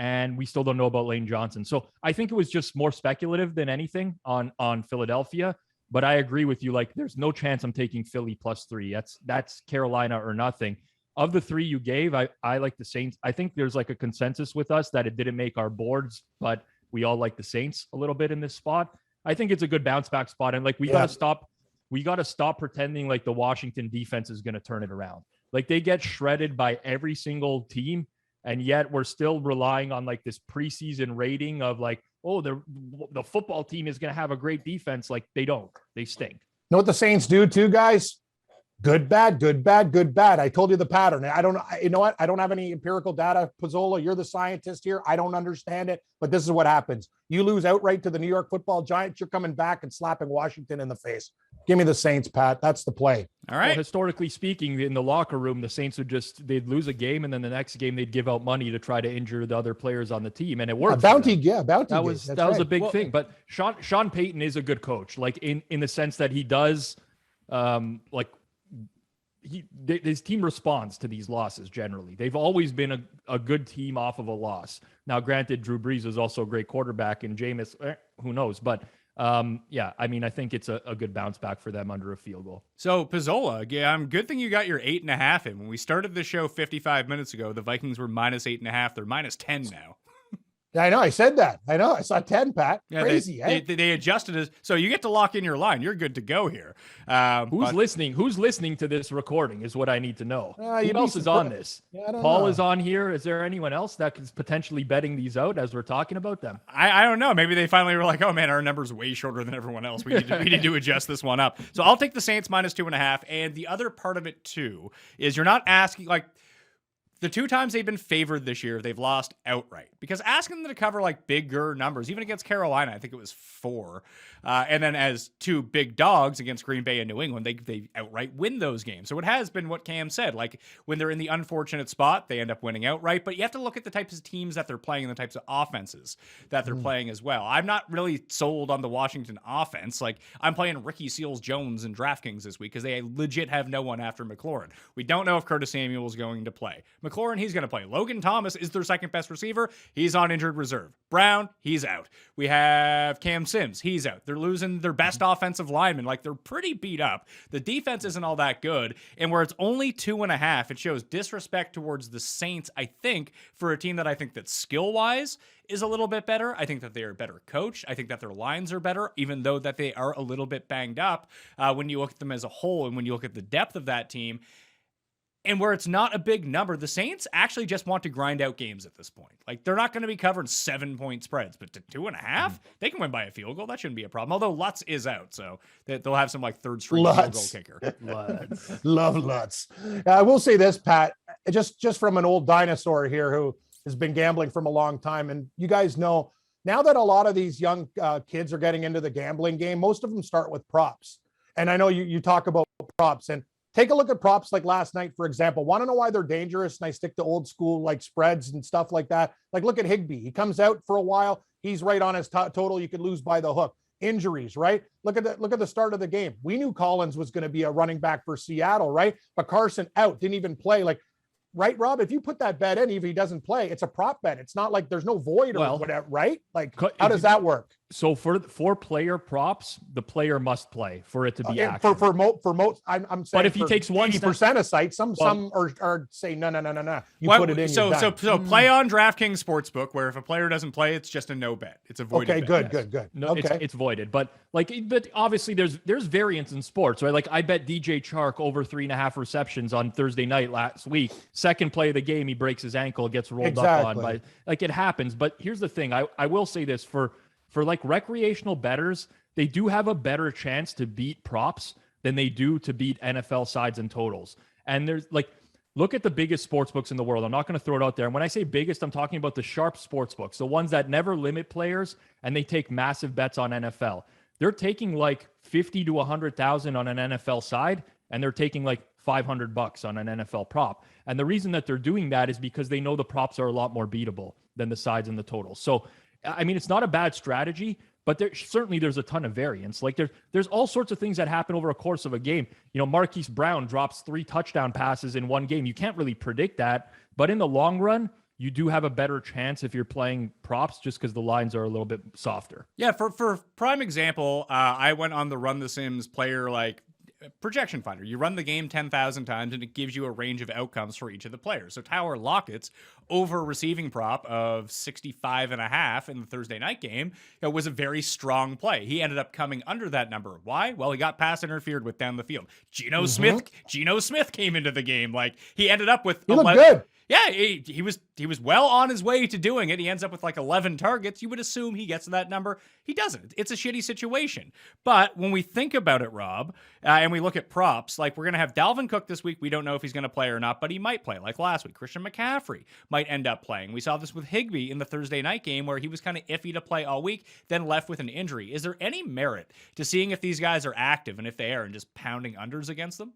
S4: and we still don't know about Lane Johnson. So I think it was just more speculative than anything on Philadelphia. But I agree with you. Like, there's no chance I'm taking Philly +3. That's Carolina or nothing. Of the three you gave, I like the Saints. I think there's like a consensus with us that it didn't make our boards, but we all like the Saints a little bit in this spot. I think it's a good bounce back spot. And like, we got to stop pretending like the Washington defense is going to turn it around. Like, they get shredded by every single team. And yet we're still relying on like this preseason rating of like, oh, the football team is going to have a great defense. Like, they don't. They stink.
S5: You know what the Saints do too, guys? Good, bad, good, bad, good, bad. I told you the pattern. You know what? I don't have any empirical data. Pizzola, you're the scientist here. I don't understand it, but this is what happens. You lose outright to the New York Football Giants. You're coming back and slapping Washington in the face. Give me the Saints, Pat. That's the play.
S3: All right.
S4: Well, historically speaking, in the locker room, the Saints they'd lose a game, and then the next game they'd give out money to try to injure the other players on the team, and it worked.
S5: Bounty.
S4: That was a big thing. But Sean Payton is a good coach, like in the sense that he does, his team responds to these losses generally. They've always been a good team off of a loss. Now, granted, Drew Brees is also a great quarterback, and Jameis, who knows? But I mean, I think it's a good bounce back for them under a field goal.
S3: So Pizzola, good thing you got your 8.5 in. When we started the show 55 minutes ago, the Vikings were -8.5. They're -10 now.
S5: Yeah, I know. I said that. I know. I saw 10, Pat.
S3: Yeah,
S5: Crazy.
S3: They adjusted it. So you get to lock in your line. You're good to go here.
S4: Who's listening? Who's listening to this recording is what I need to know. Who else is on this?
S5: Yeah, I don't
S4: Paul
S5: know.
S4: is on here. Is there anyone else that is potentially betting these out as we're talking about them?
S3: I don't know. Maybe they finally were like, oh, man, our number's way shorter than everyone else. We need to adjust this one up. So I'll take the Saints -2.5. And the other part of it, too, is you're not asking, like, the two times they've been favored this year, they've lost outright. Because asking them to cover like bigger numbers, even against Carolina, I think it was 4. And then as two big dogs against Green Bay and New England, they outright win those games. So it has been what Cam said. Like, when they're in the unfortunate spot, they end up winning outright. But you have to look at the types of teams that they're playing and the types of offenses that they're playing as well. I'm not really sold on the Washington offense. Like, I'm playing Ricky Seals-Jones in DraftKings this week because they legit have no one after McLaurin. We don't know if Curtis Samuel is going to play. McLaurin, he's going to play. Logan Thomas is their second best receiver. He's on injured reserve. Brown, he's out. We have Cam Sims. He's out. They're losing their best offensive lineman. Like, they're pretty beat up. The defense isn't all that good. And where it's only 2.5, it shows disrespect towards the Saints, I think, for a team that I think that skill-wise is a little bit better. I think that they're a better coach. I think that their lines are better, even though that they are a little bit banged up when you look at them as a whole and when you look at the depth of that team. And where it's not a big number, the Saints actually just want to grind out games at this point. Like, they're not going to be covering 7-point spreads, but to 2.5, they can win by a field goal. That shouldn't be a problem. Although Lutz is out, so they'll have some like third string field goal kicker.
S4: Lutz.
S5: Love Lutz. I will say this, Pat, just from an old dinosaur here who has been gambling from a long time. And you guys know now that a lot of these young kids are getting into the gambling game, most of them start with props. And I know you talk about props, and take a look at props like last night, for example. Want to know why they're dangerous? And I stick to old school like spreads and stuff like that. Like, look at Higbee. He comes out for a while. He's right on his total. You could lose by the hook. Injuries, right? Look at the start of the game. We knew Collins was going to be a running back for Seattle, right? But Carson out, didn't even play. Like, right, Rob? If you put that bet in, even if he doesn't play, it's a prop bet. It's not like there's no void or whatever, right? Like, how does that work?
S4: So for player props, the player must play for it to be action.
S5: For most, I'm saying. But
S4: if he takes 80%
S5: of sites, some are saying no. You put it in.
S3: So play on DraftKings Sportsbook, where if a player doesn't play, it's just a no bet. It's a voided bet.
S5: Good.
S4: No,
S5: okay.
S4: It's voided. But obviously there's variance in sports, right? Like, I bet DJ Chark over 3.5 receptions on Thursday night last week. Second play of the game, he breaks his ankle, gets rolled up on by, like, it happens. But here's the thing. I will say this for like recreational bettors, they do have a better chance to beat props than they do to beat NFL sides and totals. And there's like, look at the biggest sports books in the world. I'm not going to throw it out there. And when I say biggest, I'm talking about the sharp sports books, the ones that never limit players and they take massive bets on NFL. They're taking like 50 to 100,000 on an NFL side, and they're taking like $500 on an NFL prop. And the reason that they're doing that is because they know the props are a lot more beatable than the sides and the totals. So, I mean, it's not a bad strategy, but there's a ton of variance. Like, there's all sorts of things that happen over a course of a game. You know, Marquise Brown drops 3 touchdown passes in one game. You can't really predict that, but in the long run, you do have a better chance if you're playing props just because the lines are a little bit softer.
S3: Yeah, for prime example, I went on the Run the Sims player projection finder. You run the game 10,000 times and it gives you a range of outcomes for each of the players. So Tower Lockett's over receiving prop of 65.5 in the Thursday night game was a very strong play. He ended up coming under that number. Why? Well, he got pass interfered with down the field. Geno Smith came into the game. Like, he ended up with
S5: He looked good.
S3: Yeah, he was well on his way to doing it. He ends up with like 11 targets. You would assume he gets to that number. He doesn't. It's a shitty situation. But when we think about it, Rob, and we look at props, like we're going to have Dalvin Cook this week. We don't know if he's going to play or not, but he might play. Like last week, Christian McCaffrey might end up playing. We saw this with Higbee in the Thursday night game where he was kind of iffy to play all week, then left with an injury. Is there any merit to seeing if these guys are active and if they are and just pounding unders against them?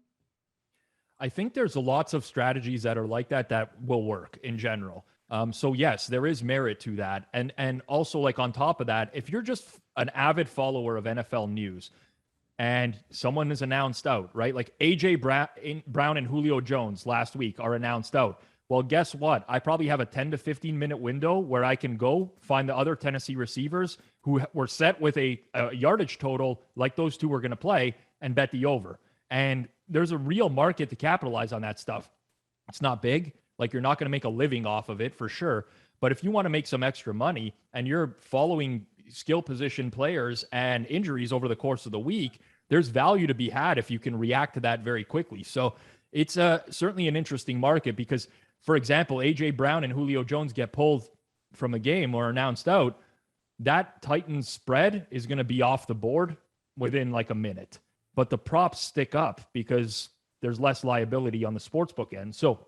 S4: I think there's lots of strategies that are like that will work in general. So yes, there is merit to that. And also, like, on top of that, if you're just an avid follower of NFL news and someone is announced out, right? Like AJ Brown and Julio Jones last week are announced out. Well, guess what? I probably have a 10 to 15 minute window where I can go find the other Tennessee receivers who were set with a yardage total like those two were going to play and bet the over. And there's a real market to capitalize on that stuff. It's not big. Like, you're not going to make a living off of it for sure. But if you want to make some extra money and you're following skill position players and injuries over the course of the week, there's value to be had if you can react to that very quickly. So it's certainly an interesting market because, for example, AJ Brown and Julio Jones get pulled from a game or announced out. That Titans spread is going to be off the board within like a minute. But the props stick up because there's less liability on the sportsbook end. So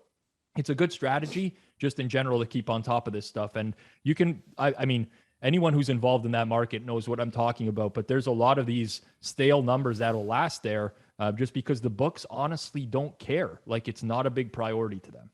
S4: it's a good strategy just in general to keep on top of this stuff. And you can, I mean, anyone who's involved in that market knows what I'm talking about, but there's a lot of these stale numbers that'll last there just because the books honestly don't care. Like, it's not a big priority to them.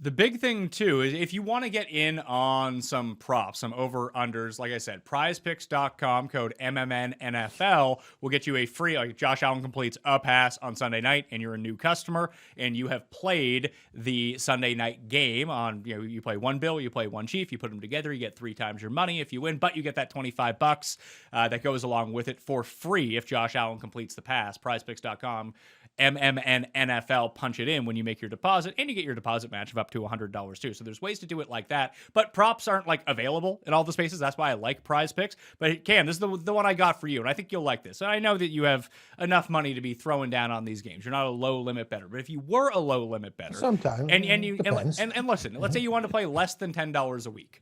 S3: The big thing, too, is if you want to get in on some props, some over-unders, like I said, prizepicks.com, code MMNNFL will get you a free, like Josh Allen completes a pass on Sunday night, and you're a new customer, and you have played the Sunday night game on, you play one Bill, you play one Chief, you put them together, you get 3 times your money if you win, but you get that $25 that goes along with it for free if Josh Allen completes the pass. Prizepicks.com, MMNNFL, punch it in when you make your deposit, and you get your deposit match of up to $100 too. So there's ways to do it like that, but props aren't like available in all the spaces. That's why I like Prize Picks. But Cam, this is the one I got for you, and I think you'll like this. And I know that you have enough money to be throwing down on these games. You're not a low limit bettor, but if you were a low limit bettor,
S5: sometimes,
S3: and listen, let's say you want to play less than $10 a week.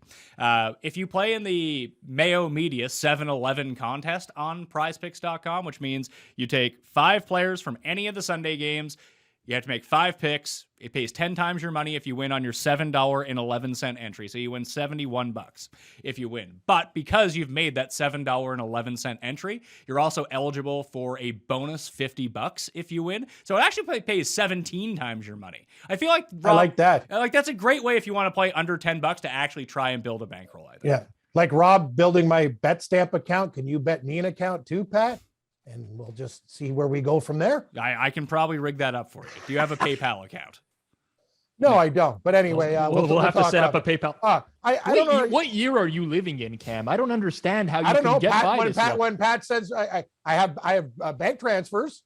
S3: If you play in the Mayo Media 7-Eleven contest on PrizePicks.com, which means you take 5 players from any of the Sunday games. You have to make 5 picks. It pays 10 times your money if you win on your $7.11 entry. So you win $71 if you win. But because you've made that $7.11 entry, you're also eligible for a bonus $50 if you win. So it actually pays 17 times your money. I feel like, Rob,
S5: I like that.
S3: Like, that's a great way if you want to play under $10 to actually try and build a bankroll. I think.
S5: Yeah. Like Rob building my bet stamp account. Can you bet me an account too, Pat? And we'll just see where we go from there.
S3: I can probably rig that up for you. Do you have a PayPal account?
S5: No, I don't. But anyway,
S4: we'll have to set up a PayPal.
S5: I don't know.
S4: What year are you living in, Cam? I don't understand how you
S5: can
S4: get
S5: Pat,
S4: by this.
S5: When Pat says I have bank transfers,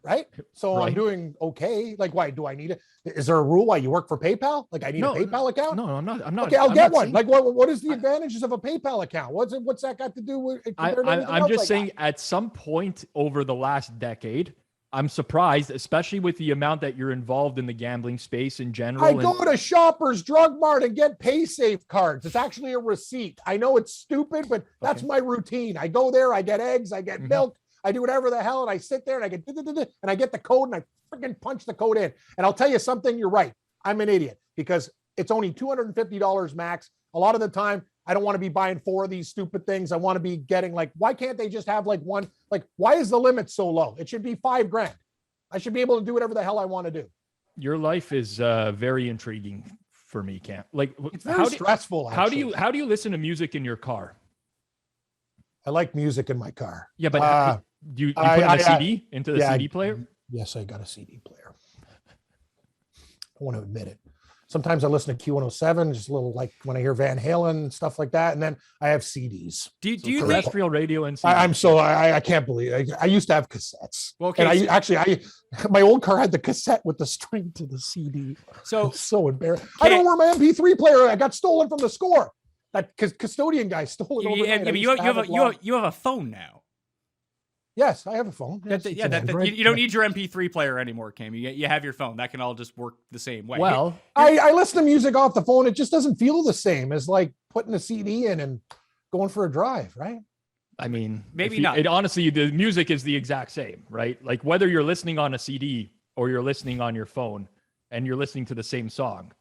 S5: right? So
S4: Right.
S5: I'm doing okay. Like, why do I need it? Is there a rule why you work for PayPal? Like, I need a PayPal account?
S4: No, I'm not.
S5: Okay, I'll
S4: I'm
S5: get
S4: not
S5: one.
S4: saying-
S5: Like, what is the advantages of a PayPal account? What's that got to do with?
S4: I'm just saying, at some point over the last decade, I'm surprised, especially with the amount that you're involved in the gambling space in general.
S5: I go to Shoppers Drug Mart and get PaySafe cards. It's actually a receipt. I know it's stupid, but that's my routine. I go there, I get eggs, I get milk, I do whatever the hell, and I sit there and I get and I get the code and I freaking punch the code in. And I'll tell you something, you're right. I'm an idiot because it's only $250 max. A lot of the time, I don't want to be buying 4 of these stupid things. I want to be getting like, why can't they just have like one? Like, why is the limit so low? It should be $5,000. I should be able to do whatever the hell I want to do.
S4: Your life is very intriguing for me, Cam. Like,
S5: It's very stressful.
S4: How do you listen to music in your car?
S5: I like music in my car.
S4: Yeah, but do you put in a CD into the CD player?
S5: Yes, I got a CD player. I want to admit it. Sometimes I listen to Q107, just a little like when I hear Van Halen, stuff like that. And then I have CDs.
S3: Do you think
S4: Terrestrial radio and
S5: I can't believe I used to have cassettes.
S3: Well, okay,
S5: and my old car had the cassette with the string to the CD.
S3: So
S5: I'm so embarrassed. I don't know where my MP3 player. I got stolen from the score. That custodian guy stole it overnight.
S3: you have a phone now.
S5: Yes, I have a phone. Yes,
S3: you don't need your MP3 player anymore, Cam. You have your phone. That can all just work the same way.
S4: Well,
S5: I listen to music off the phone. It just doesn't feel the same as like putting a CD in and going for a drive, right?
S4: I mean,
S3: maybe not.
S4: It honestly, the music is the exact same, right? Like whether you're listening on a CD or you're listening on your phone and you're listening to the same song,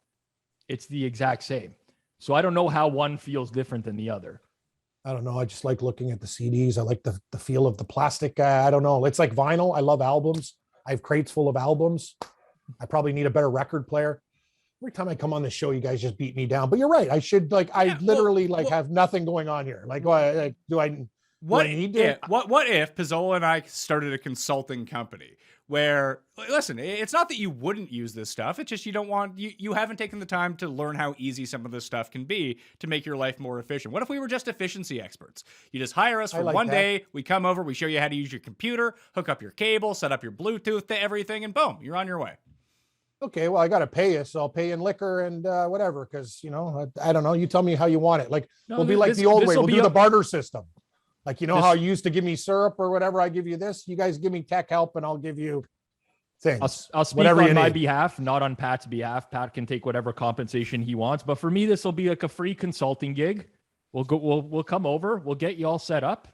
S4: it's the exact same. So I don't know how one feels different than the other.
S5: I don't know. I just like looking at the CDs. I like the feel of the plastic. I don't know. It's like vinyl. I love albums. I have crates full of albums. I probably need a better record player. Every time I come on the show, you guys just beat me down. But you're right. I should have nothing going on here. Like, what
S3: if Pizzola and I started a consulting company where, listen, it's not that you wouldn't use this stuff. It's just you haven't taken the time to learn how easy some of this stuff can be to make your life more efficient. What if we were just efficiency experts? You just hire us for one day. We come over, we show you how to use your computer, hook up your cable, set up your Bluetooth to everything, and boom, you're on your way.
S5: Okay, well, I got to pay you, so I'll pay in liquor and whatever, because, I don't know. You tell me how you want it. Like, we'll be like the old way. We'll do the barter system. Like, how you used to give me syrup or whatever, I give you this. You guys give me tech help and I'll give you things.
S4: I'll speak on my behalf, not on Pat's behalf. Pat can take whatever compensation he wants. But for me, this will be like a free consulting gig. We'll come over. We'll get you all set up.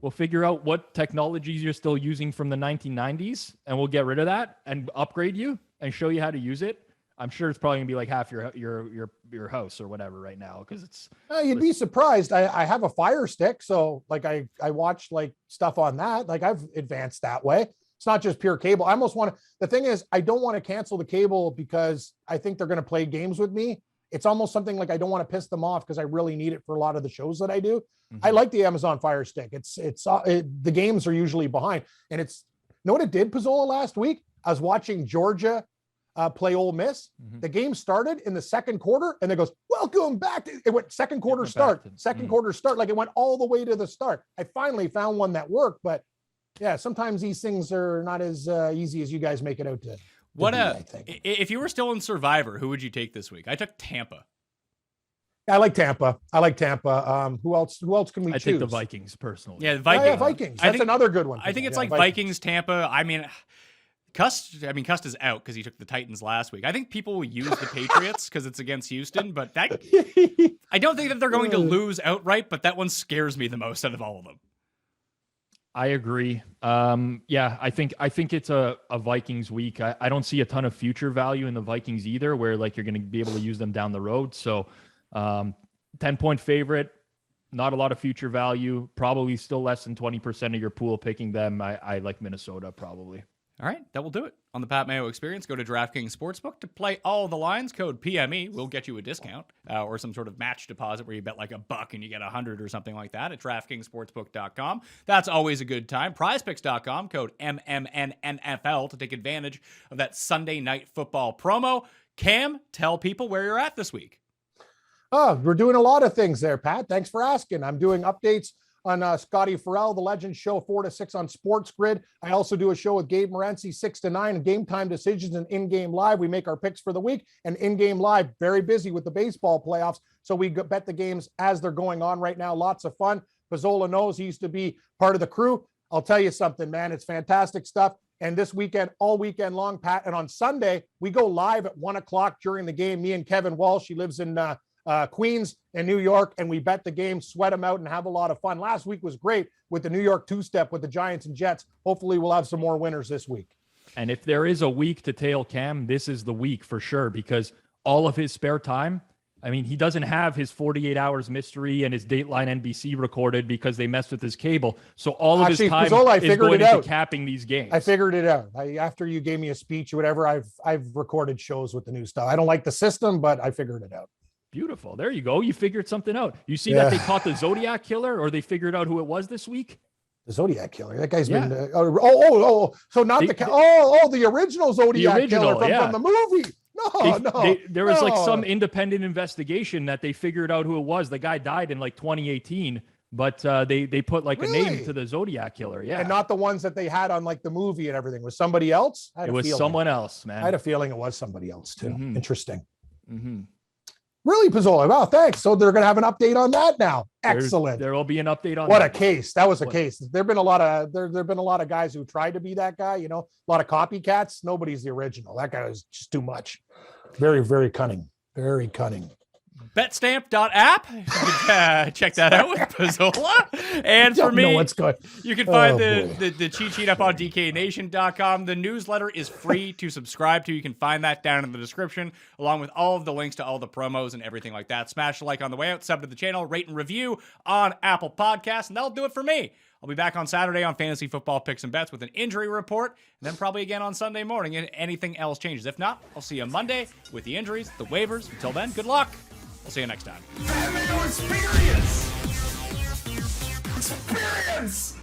S4: We'll figure out what technologies you're still using from the 1990s, and we'll get rid of that and upgrade you and show you how to use it. I'm sure it's probably gonna be like half your house or whatever right now, because it's.
S5: You'd be surprised. I have a Fire Stick, so like I watch like stuff on that. Like I've advanced that way. It's not just pure cable. I almost want to. The thing is, I don't want to cancel the cable because I think they're going to play games with me. It's almost something like I don't want to piss them off because I really need it for a lot of the shows that I do. Mm-hmm. I like the Amazon Fire Stick. The games are usually behind, and it's. Know what it did, Pizzola, last week? I was watching Georgia play Ole Miss. Mm-hmm. The game started in the second quarter, and it goes, "Welcome back." It went second quarter start. Like it went all the way to the start. I finally found one that worked, but yeah, sometimes these things are not as easy as you guys make it out to.
S3: If you were still in Survivor, who would you take this week? I took Tampa.
S5: I like Tampa. Who else can we choose?
S4: I take the Vikings personally.
S3: Yeah, the Vikings.
S5: Yeah, Vikings. That's another good one.
S3: I think it's Vikings, Tampa. I mean, Cust is out because he took the Titans last week. I think people will use the Patriots because it's against Houston, but I don't think that they're going to lose outright, but that one scares me the most out of all of them.
S4: I agree. I think it's a Vikings week. I don't see a ton of future value in the Vikings either, where like you're going to be able to use them down the road. So 10-point favorite, not a lot of future value, probably still less than 20% of your pool picking them. I like Minnesota probably.
S3: All right, that will do it on the Pat Mayo Experience. Go to DraftKings Sportsbook to play all the lines. Code PME will get you a discount or some sort of match deposit where you bet like $1 and you get 100 or something like that at DraftKingsSportsbook.com. That's always a good time. PrizePicks.com, code MMNNFL to take advantage of that Sunday Night Football promo. Cam, tell people where you're at this week.
S5: Oh, we're doing a lot of things there, Pat. Thanks for asking. I'm doing updates on Scotty Farrell, the Legends Show, 4 to 6 on Sports Grid. I also do a show with Gabe Morency, 6 to 9, and Game Time Decisions and In-Game Live. We make our picks for the week, and In-Game Live, very busy with the baseball playoffs. So we bet the games as they're going on right now. Lots of fun. Pizzola knows he used to be part of the crew. I'll tell you something, man. It's fantastic stuff. And this weekend, all weekend long, Pat, and on Sunday, we go live at 1:00 during the game. Me and Kevin Walsh, he lives in Queens and New York, and we bet the game, sweat them out, and have a lot of fun. Last week was great with the New York two-step with the Giants and Jets. Hopefully we'll have some more winners this week.
S4: And if there is a week to tail Cam, this is the week for sure, because all of his spare time, I mean, he doesn't have his 48 Hours Mystery and his Dateline NBC recorded because they messed with his cable. So all of his time
S5: Pizzola,
S4: is going into capping these games.
S5: I figured it out. After you gave me a speech or whatever, I've recorded shows with the new stuff. I don't like the system, but I figured it out.
S4: Beautiful. There you go. You figured something out. You see that they caught the Zodiac Killer, or they figured out who it was this week?
S5: The Zodiac Killer. That guy's been. So not the original Zodiac Killer from the movie.
S4: There was like
S5: no.
S4: some independent investigation that they figured out who it was. The guy died in like 2018, but they put like a
S5: Really?
S4: name to the Zodiac killer. Yeah,
S5: And not the ones that they had on like the movie and everything. Was somebody else? I had
S4: it
S5: a
S4: was
S5: feeling.
S4: someone else,
S5: I had
S4: man.
S5: a feeling it was somebody else too.
S4: Mhm.
S5: Interesting.
S4: Mm-hmm.
S5: Really, Pizzola? Wow, thanks. So they're going to have an update on that now. Excellent.
S4: There will be an update on
S5: What a
S4: that.
S5: case. That was a
S4: What-
S5: case. There've been a lot of guys who tried to be that guy, a lot of copycats. Nobody's the original. That guy was just too much. Very, very cunning. Very cunning.
S3: Betstamp.app. You can check that out with Pizzola. And for
S5: Don't know
S3: me,
S5: what's good.
S3: you can find
S5: Oh,
S3: the cheat sheet up on DKNation.com. The newsletter is free to subscribe to. You can find that down in the description, along with all of the links to all the promos and everything like that. Smash a like on the way out, sub to the channel, rate and review on Apple Podcasts, and that'll do it for me. I'll be back on Saturday on Fantasy Football Picks and Bets with an injury report, and then probably again on Sunday morning if anything else changes. If not, I'll see you Monday with the injuries, the waivers. Until then, good luck. We'll see you next time.
S2: Mayo experience. Experience.